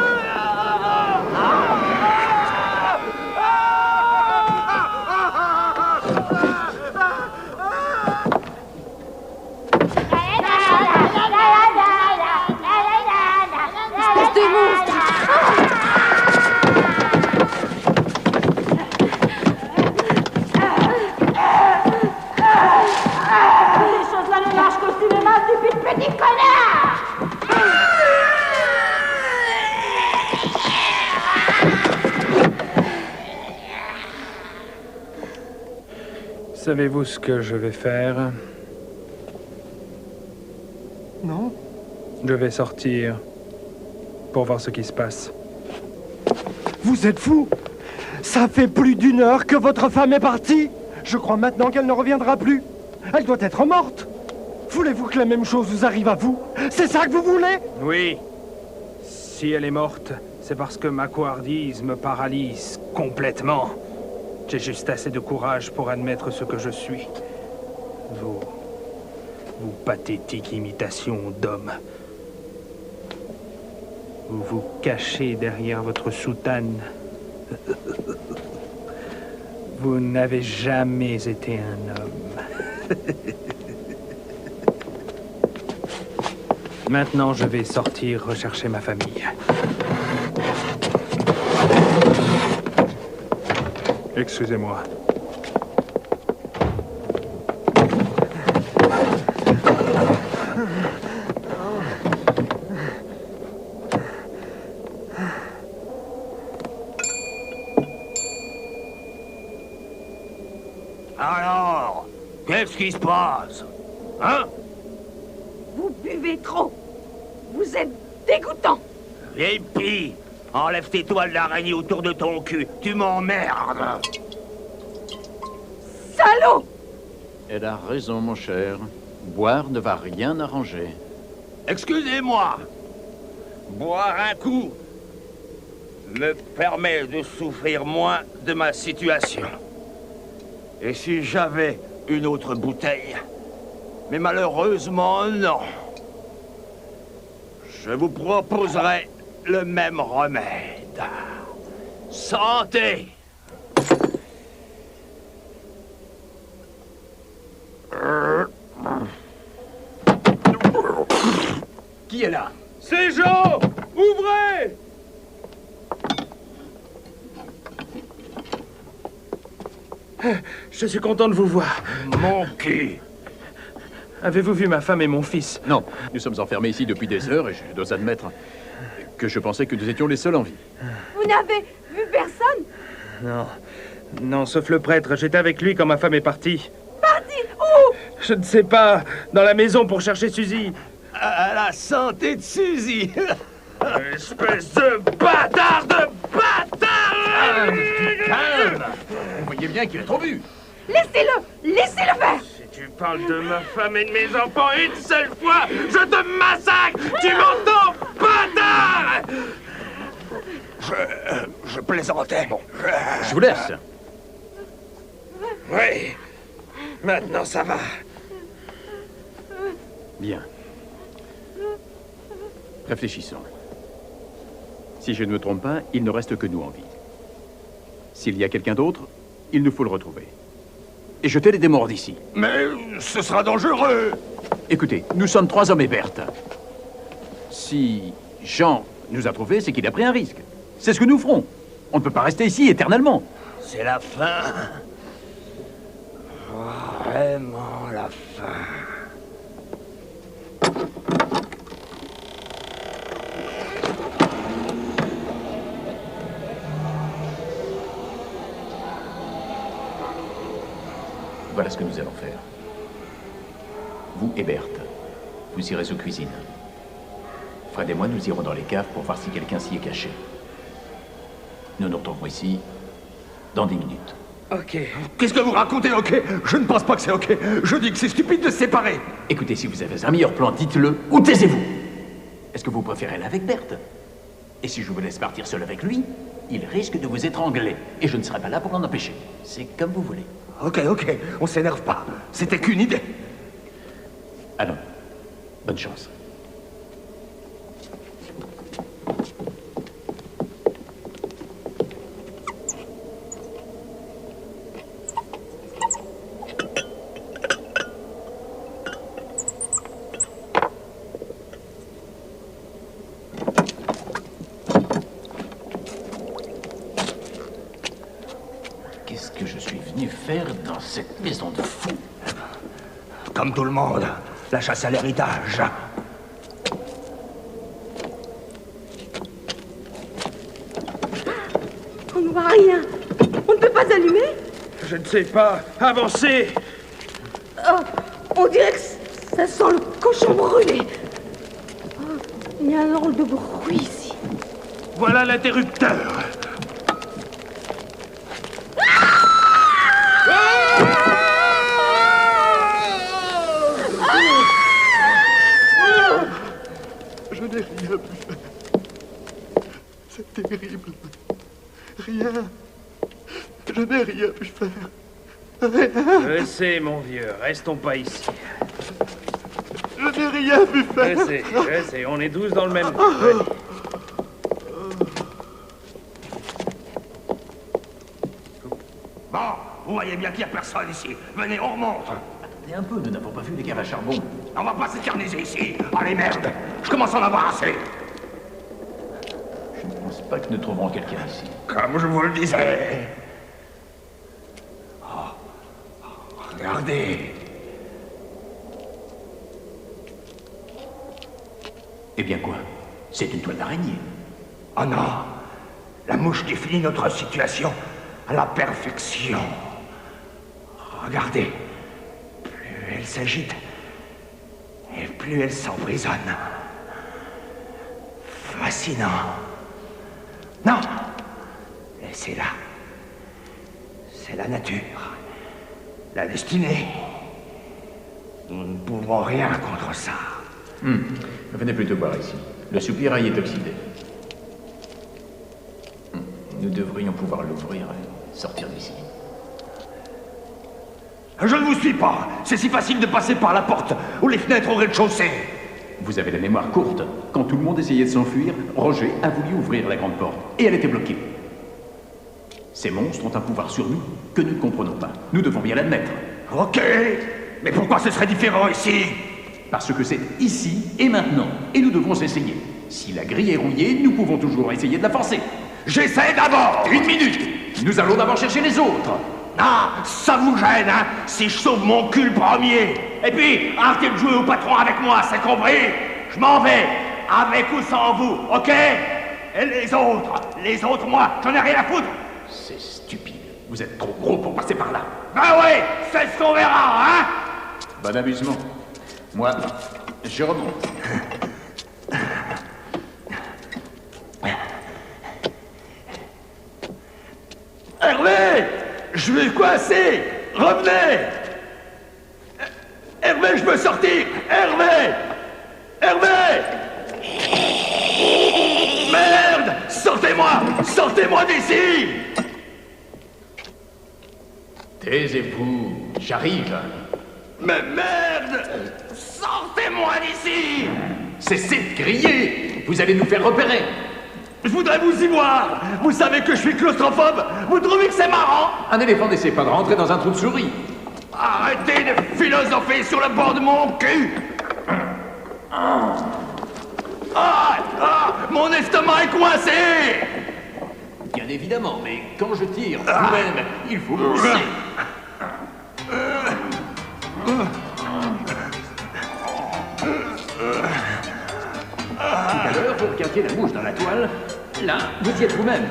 Espèce de monstre! Ces choses-là ne marchent qu'au cinéma, stupide petit connard! Savez-vous ce que je vais faire? Non? Je vais sortir pour voir ce qui se passe. Vous êtes fou? Ça fait plus d'1 heure que votre femme est partie. Je crois maintenant qu'elle ne reviendra plus. Elle doit être morte. Voulez-vous que la même chose vous arrive à vous? C'est ça que vous voulez? Oui. Si elle est morte, c'est parce que ma couardise me paralyse complètement. J'ai juste assez de courage pour admettre ce que je suis. Vous pathétique imitation d'homme. Vous vous cachez derrière votre soutane. Vous n'avez jamais été un homme. Maintenant, je vais sortir rechercher ma famille. Excusez-moi. Alors, qu'est-ce qui se passe? Hein? Vous buvez trop. Vous êtes dégoûtant. Vieille pie, enlève tes toiles d'araignée autour de ton cul. Tu m'emmerdes. Salaud! Elle a raison, mon cher. Boire ne va rien arranger. Excusez-moi. Boire un coup me permet de souffrir moins de ma situation. Et si j'avais une autre bouteille? Mais malheureusement, non. Je vous proposerai le même remède. Santé! Qui est là? C'est Jean! Ouvrez! Je suis content de vous voir. Mon cul! Avez-vous vu ma femme et mon fils? Non, nous sommes enfermés ici depuis des heures et je dois admettre que je pensais que nous étions les seuls en vie. Vous n'avez vu personne? Non. Non, sauf le prêtre. J'étais avec lui quand ma femme est partie. Parti? Où? Je ne sais pas. Dans la maison pour chercher Suzy. À la santé de Suzy! Espèce de bâtard de bâtard! Calme! Vous voyez bien qu'il est trop bu. Laissez-le! Laissez-le faire! Si tu parles de ma femme et de mes enfants une seule fois, je te massacre! Tu m'entends, bâtard! Je plaisantais. Bon, je vous laisse. Oui. Maintenant, ça va. Bien. Réfléchissons. Si je ne me trompe pas, il ne reste que nous en vie. S'il y a quelqu'un d'autre, il nous faut le retrouver. Et jeter les démons hors d'ici. Mais ce sera dangereux. Écoutez, nous sommes 3 hommes et Berthe. Si Jean nous a trouvés, c'est qu'il a pris un risque. C'est ce que nous ferons. On ne peut pas rester ici éternellement. C'est la fin. Vraiment la fin. Voilà ce que nous allons faire. Vous et Berthe, vous irez aux cuisines. Fred et moi, nous irons dans les caves pour voir si quelqu'un s'y est caché. Nous nous retrouverons ici dans 10 minutes. Ok. Qu'est-ce que vous racontez, ok? Je ne pense pas que c'est ok. Je dis que c'est stupide de se séparer. Écoutez, si vous avez un meilleur plan, dites-le ou taisez-vous. Est-ce que vous préférez aller avec Berthe? Et si je vous laisse partir seul avec lui, il risque de vous étrangler. Et je ne serai pas là pour l'en empêcher. C'est comme vous voulez. Ok, ok. On s'énerve pas. C'était qu'une idée. Allons. Bonne chance. Qu'est-ce que je suis venu faire dans cette maison de fou? Comme tout le monde, la chasse à l'héritage. On ne voit rien. On ne peut pas allumer? Je ne sais pas. Avancez! Oh, on dirait que ça sent le cochon brûlé. Oh, il y a un drôle de bruit ici. Voilà l'interrupteur. Je n'ai rien pu faire. C'est terrible. Rien. Je n'ai rien pu faire. Rien. Je sais, mon vieux. Restons pas ici. Je n'ai rien pu faire. Je sais. On est 12 dans le même... Bon, Vous voyez bien qu'il n'y a personne ici. Venez, on remonte. Attendez un peu, nous n'avons pas vu les caves à charbon. On va pas s'éterniser ici. Allez, merde. Je commence à en avoir assez. Je ne pense pas que nous trouverons quelqu'un ici. Comme je vous le disais. Oh, regardez. Eh bien quoi? C'est une toile d'araignée. Oh non. La mouche définit notre situation à la perfection. Regardez. Plus elle s'agite, et plus elle s'emprisonne. Fascinant. Non. Laissez-la. C'est la nature. La destinée. Nous ne pouvons rien contre ça. Venez plutôt voir ici. Le soupirail est oxydé. Nous devrions pouvoir l'ouvrir et sortir d'ici. Je ne vous suis pas. C'est si facile de passer par la porte ou les fenêtres au rez-de-chaussée. Vous avez la mémoire courte. Quand tout le monde essayait de s'enfuir, Roger a voulu ouvrir la grande porte. Et elle était bloquée. Ces monstres ont un pouvoir sur nous que nous ne comprenons pas. Nous devons bien l'admettre. Ok. Mais pourquoi ce serait différent ici? Parce que c'est ici et maintenant. Et nous devons essayer. Si la grille est rouillée, nous pouvons toujours essayer de la forcer. J'essaie d'abord. 1 minute. Nous allons d'abord chercher les autres. Ah, ça vous gêne, hein? Si je sauve mon cul le premier. Et puis, arrêtez de jouer au patron avec moi, c'est compris? Je m'en vais, avec ou sans vous, ok? Et les autres, moi, j'en ai rien à foutre. C'est stupide. Vous êtes trop gros pour passer par là. Ben oui, c'est ce qu'on verra, hein? Bon amusement. Moi, je remonte. Hervé! Je vais coincer! Revenez! Hervé, je peux sortir! Hervé! Hervé! Merde! Sortez-moi! Sortez-moi d'ici! Taisez-vous, j'arrive. Mais merde! Sortez-moi d'ici! Cessez de crier! Vous allez nous faire repérer! Je voudrais vous y voir! Vous savez que je suis claustrophobe! Vous trouvez que c'est marrant? Un éléphant n'essaie pas de rentrer dans un trou de souris. Arrêtez de philosopher sur le bord de mon cul! Mon estomac est coincé! Bien évidemment, mais quand je tire, vous-même, il faut pousser. Tout à l'heure, vous regardiez la mouche dans la toile. Là, vous y êtes vous-même.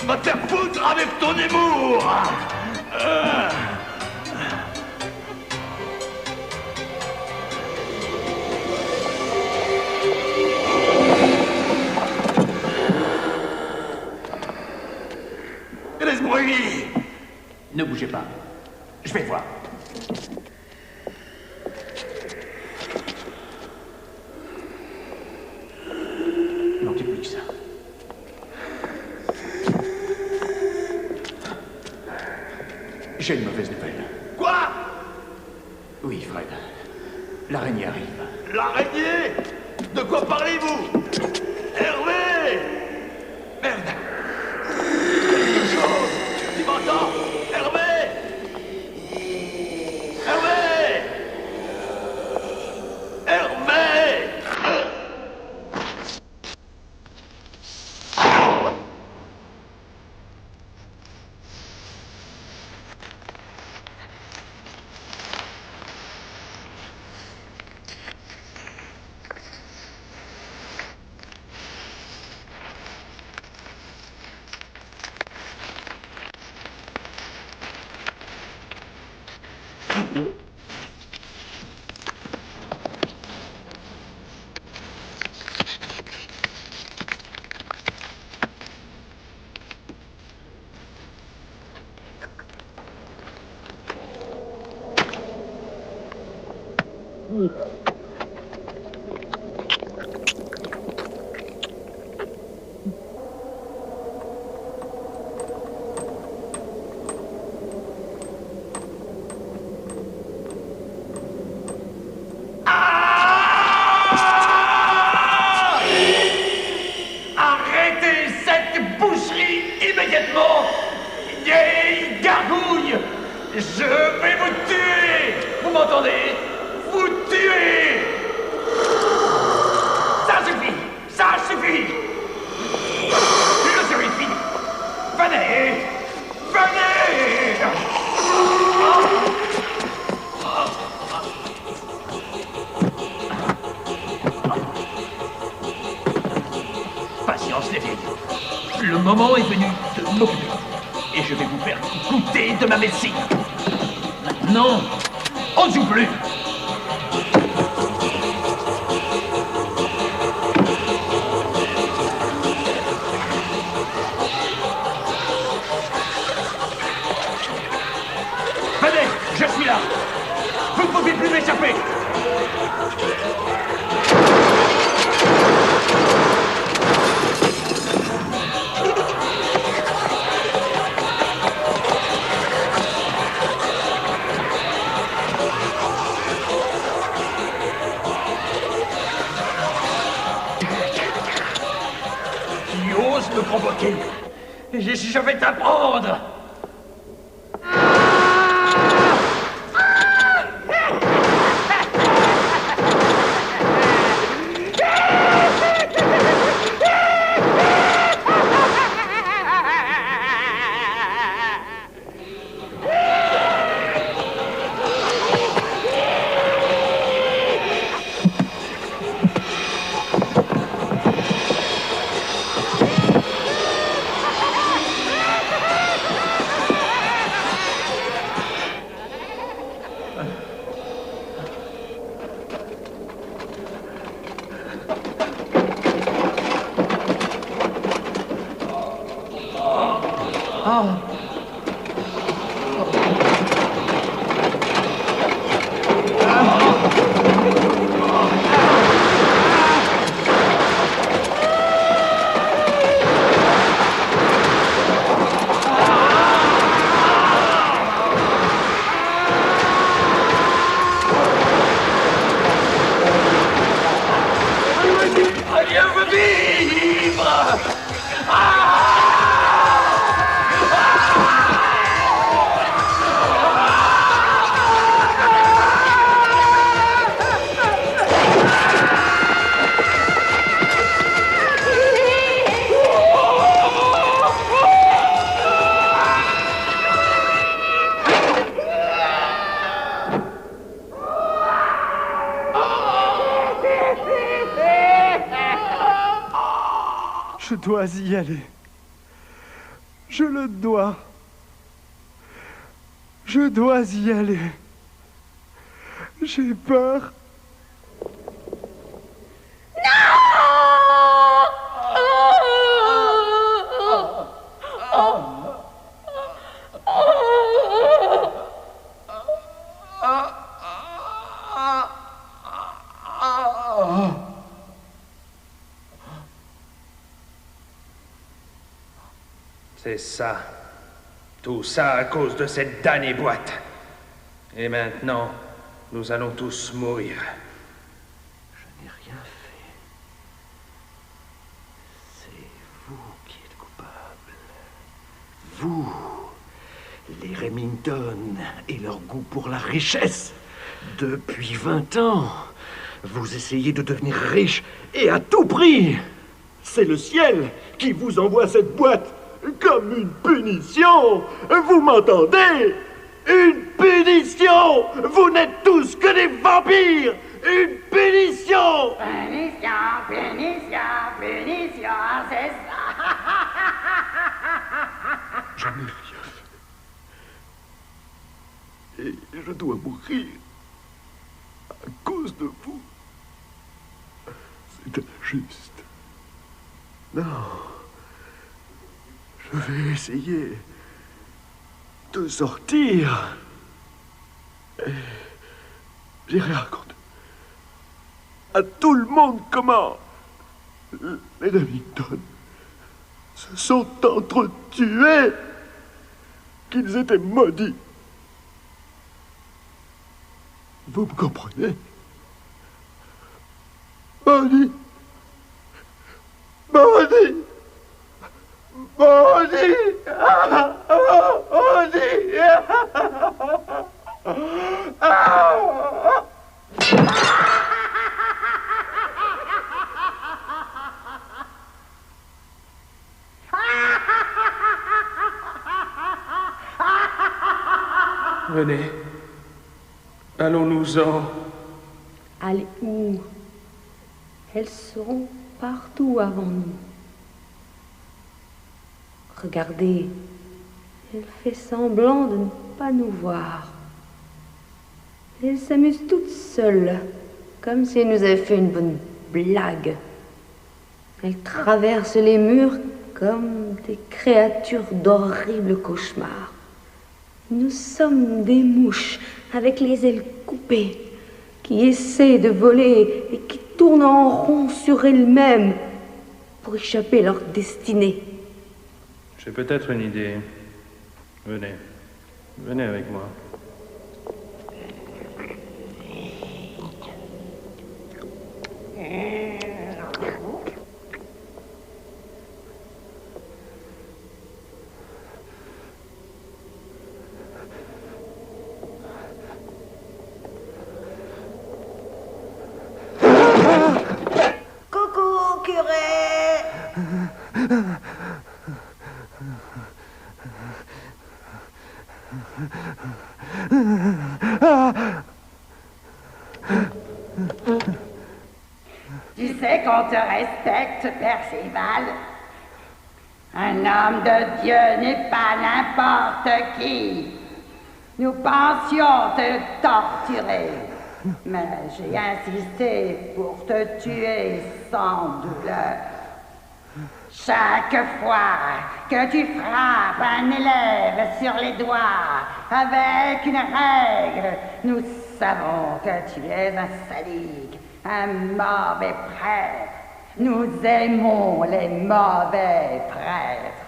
Va te faire foutre avec ton humour! Quel est ce bruit? Ne bougez pas. Je vais voir. Non, tu plus que ça. J'ai une mauvaise nouvelle. Quoi? Oui, Fred. L'araignée arrive. L'araignée? De quoi parlez-vous? Hervé! Merde! Quelque chose! Tu m'entends? Hervé! Hervé! Hervé! Arrêtez cette boucherie immédiatement! Vieille gargouille! Le moment est venu de m'occuper. Et je vais vous faire goûter de ma médecine. Maintenant, on ne joue plus. Venez, je suis là. Vous ne pouvez plus m'échapper. Tu oses me provoquer. Je vais t'apprendre. Je dois y aller. Je le dois. Je dois y aller. J'ai peur. C'est ça. Tout ça à cause de cette damnée boîte. Et maintenant, nous allons tous mourir. Je n'ai rien fait. C'est vous qui êtes coupable. Vous, les Remington et leur goût pour la richesse. Depuis 20 ans, vous essayez de devenir riche et à tout prix. C'est le ciel qui vous envoie cette boîte. Comme une punition. Vous m'entendez? Une punition. Vous n'êtes tous que des vampires. Une punition. Punition, punition, punition, c'est ça. Je n'ai rien fait. Et je dois mourir à cause de vous. C'est injuste. Non. Je vais essayer de sortir. Et j'irai raconter à tout le monde comment les Remington se sont entretués, qu'ils étaient maudits. Vous me comprenez? Maudits. Maudits. Maudit! Venez. Allons-nous-en. Allez où? Elles seront partout avant nous. Regardez, elle fait semblant de ne pas nous voir. Elle s'amuse toute seule, comme si elle nous avait fait une bonne blague. Elle traverse les murs comme des créatures d'horribles cauchemars. Nous sommes des mouches avec les ailes coupées qui essaient de voler et qui tournent en rond sur elles-mêmes pour échapper à leur destinée. J'ai peut-être une idée. Venez. Venez avec moi. Coucou, curé. Tu sais qu'on te respecte, Percival. Un homme de Dieu n'est pas n'importe qui. Nous pensions te torturer, mais j'ai insisté pour te tuer sans douleur. Chaque fois que tu frappes un élève sur les doigts avec une règle, nous savons que tu es un sadique, un mauvais prêtre. Nous aimons les mauvais prêtres.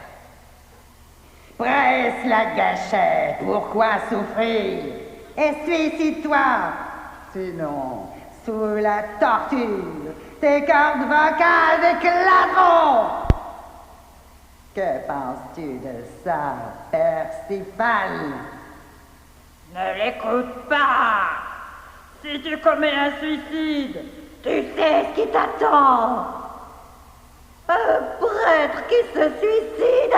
Presse la gâchette, pourquoi souffrir? Et suicide-toi, sinon, sous la torture, tes cordes vocales éclateront. Que penses-tu de ça, Percival? Ne l'écoute pas. Si tu commets un suicide, tu sais ce qui t'attend. Un prêtre qui se suicide.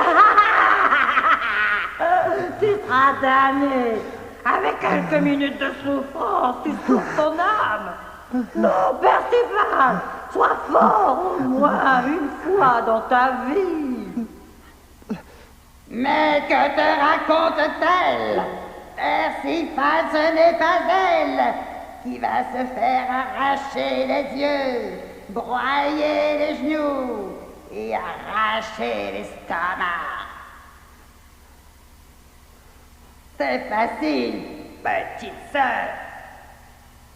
Tu seras damné. avec quelques minutes de souffrance, tu sauves ton âme. Non, Percival, sois fort au moins une fois dans ta vie. Mais que te raconte-t-elle? Percival, ce n'est pas elle qui va se faire arracher les yeux, broyer les genoux et arracher l'estomac. C'est facile, petite sœur.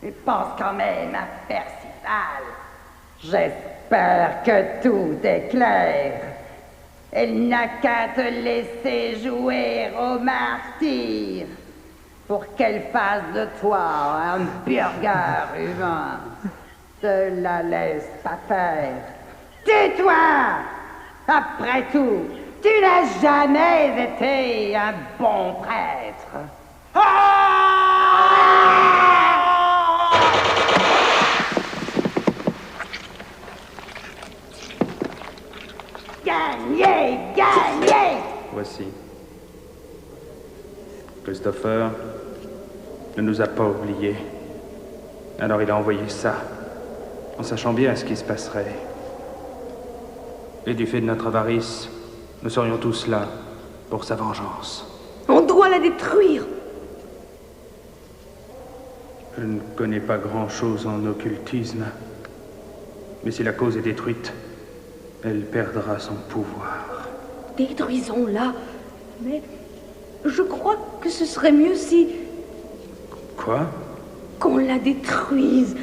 Mais pense quand même à Percival. J'espère que tout est clair. Elle n'a qu'à te laisser jouer au martyr pour qu'elle fasse de toi un burger humain. Ne la laisse pas faire. Tais-toi! Après tout, tu n'as jamais été un bon prêtre. Gagnez, gagnez! Voici. Christopher ne nous a pas oubliés. Alors il a envoyé ça, en sachant bien ce qui se passerait. Et du fait de notre avarice, nous serions tous là pour sa vengeance. On doit la détruire. Je ne connais pas grand-chose en occultisme, mais si la cause est détruite, elle perdra son pouvoir. Détruisons-la. Mais je crois que ce serait mieux si... Quoi? Qu'on la détruise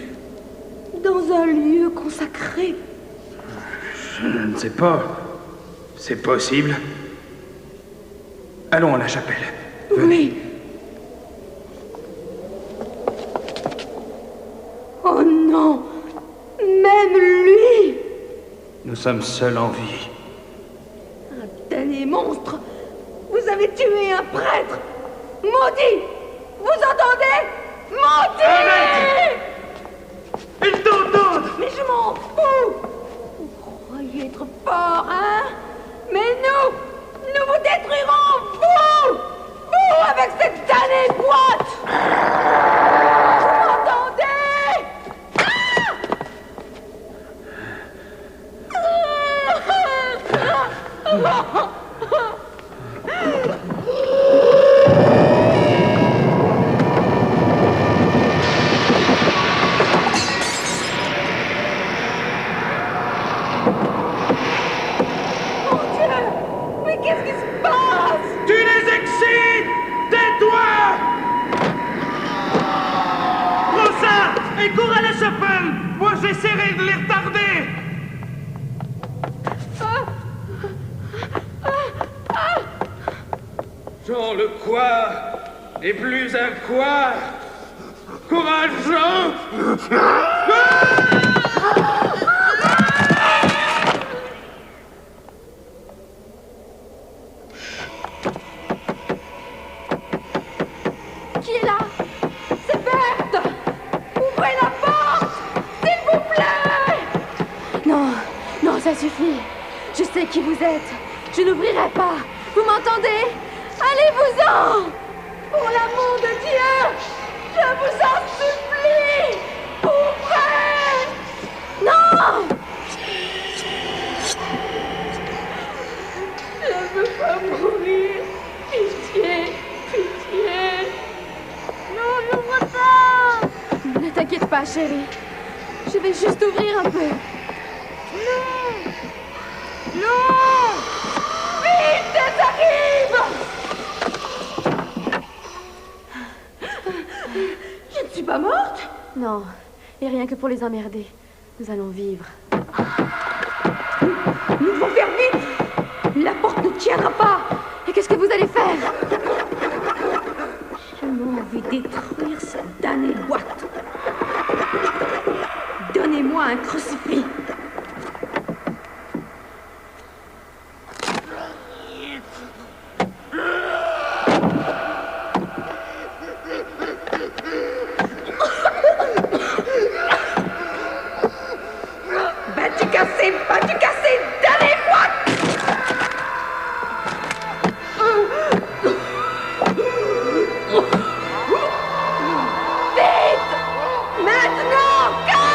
dans un lieu consacré. Je ne sais pas. C'est possible. Allons à la chapelle. Oui. Oh non! Même lui! Nous sommes seuls en vie. Un damné monstre! Vous avez tué un prêtre! Maudit! Vous entendez? Maudit! Ils t'entendent! Mais je m'en fous! Vous croyez être fort, hein? Mais nous vous détruirons, vous! Vous, avec cette damnée boîte! Vous m'entendez? Et courez les chapelles! Moi j'essaierai de les retarder! Jean le Couard n'est plus un couard! Courage, Jean! Qui est là? C'est Berthe! Ouvrez la porte! S'il vous plaît! Non, non, ça suffit. Je sais qui vous êtes. Je n'ouvrirai pas. Vous m'entendez? Allez-vous-en! Pour l'amour de Dieu! Je vous en supplie! Ouvrez! Non! Je ne veux pas mourir. Pitié, pitié. Non, n'ouvre pas! Ne t'inquiète pas, chérie. Je vais juste ouvrir un peu. Non! Non! Vite, elles arrivent! Je ne suis pas morte? Non, et rien que pour les emmerder. Nous allons vivre. Nous devons faire vite! La porte ne tiendra pas! Et qu'est-ce que vous allez faire? J'ai seulement envie de détruire cette damnée boîte. Donnez-moi un crucifix. Vas-tu casser, donnez-moi! Vite! Maintenant, casse!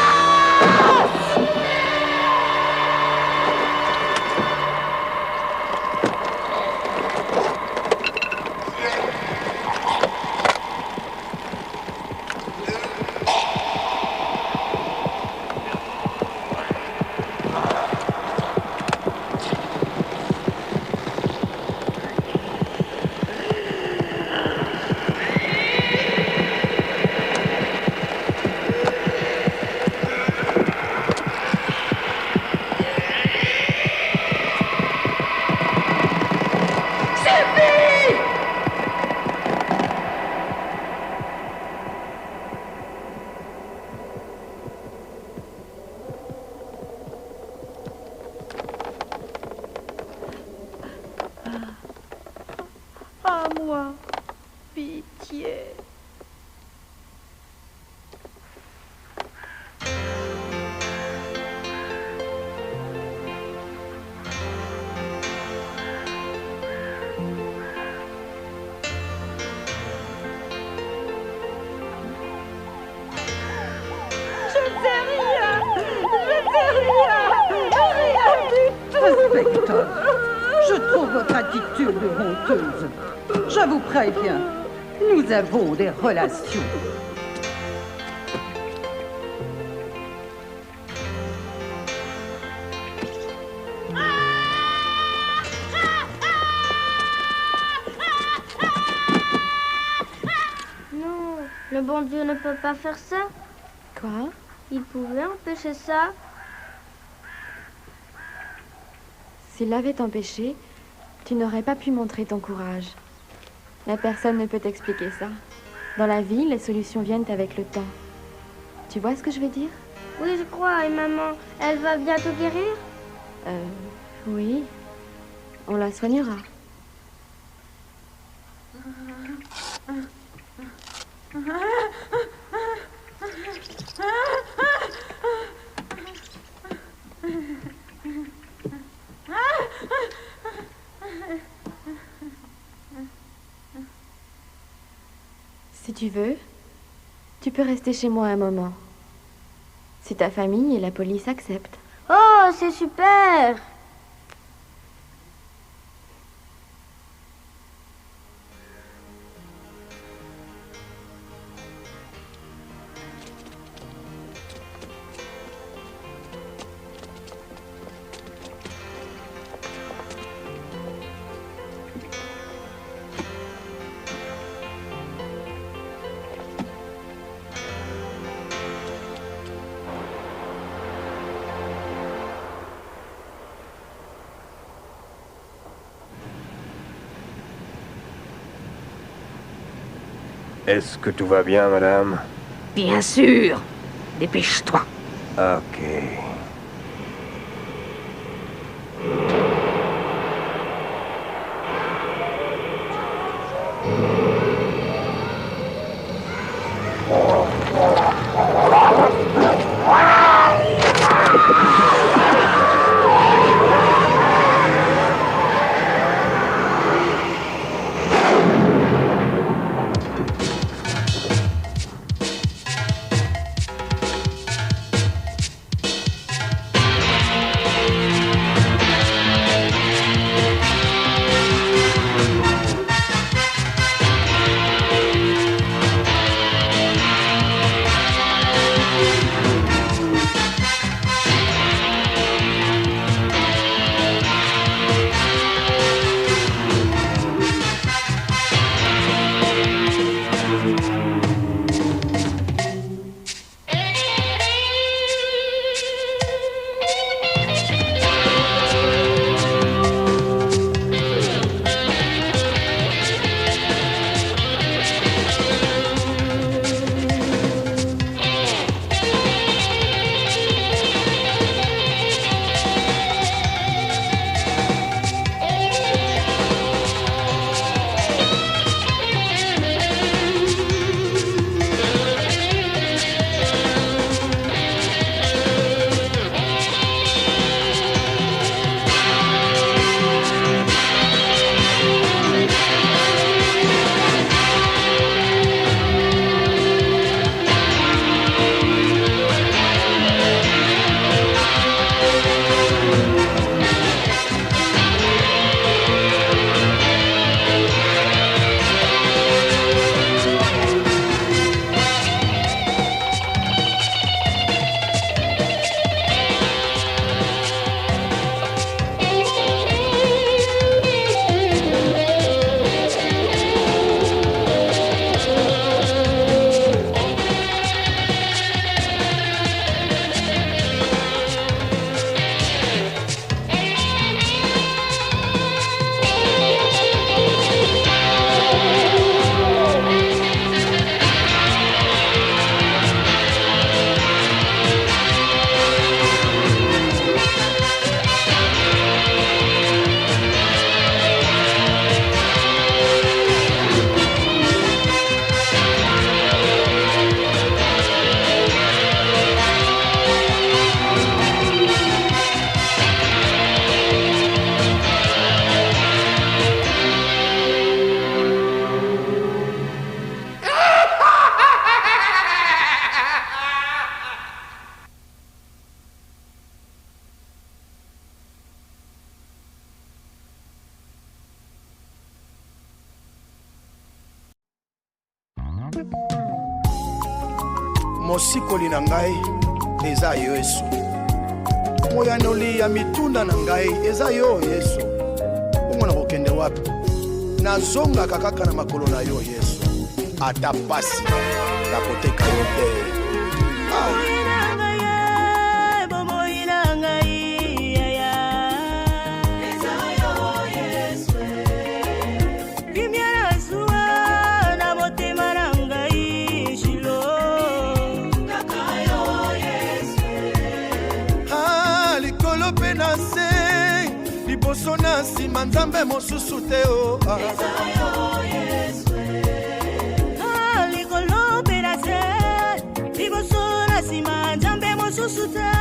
À moi, pitié. Inspecteur, je trouve votre attitude honteuse. Je vous préviens, nous avons des relations. Non, le bon Dieu ne peut pas faire ça. Quoi? Il pouvait empêcher ça. S'il l'avait empêché, tu n'aurais pas pu montrer ton courage. Mais personne ne peut t'expliquer ça. Dans la vie, les solutions viennent avec le temps. Tu vois ce que je veux dire? Oui, je crois. Et maman, elle va bientôt guérir? Oui. On la soignera. Si tu veux, tu peux rester chez moi un moment. Si ta famille et la police acceptent. Oh, c'est super! Est-ce que tout va bien, madame? Bien sûr. Dépêche-toi. Ok. mosikoli na ngai eza yo Yesu. Moyanoli ya mitunda na ngai eza yo Yesu. Bongo na kokende wapi? Nazongaka kaka na makolo na yo Yesu. Ata pasi na koteka yo te. Sona sima nzambe mosusu te o likolo pena se libosona sima nzambe mosusu te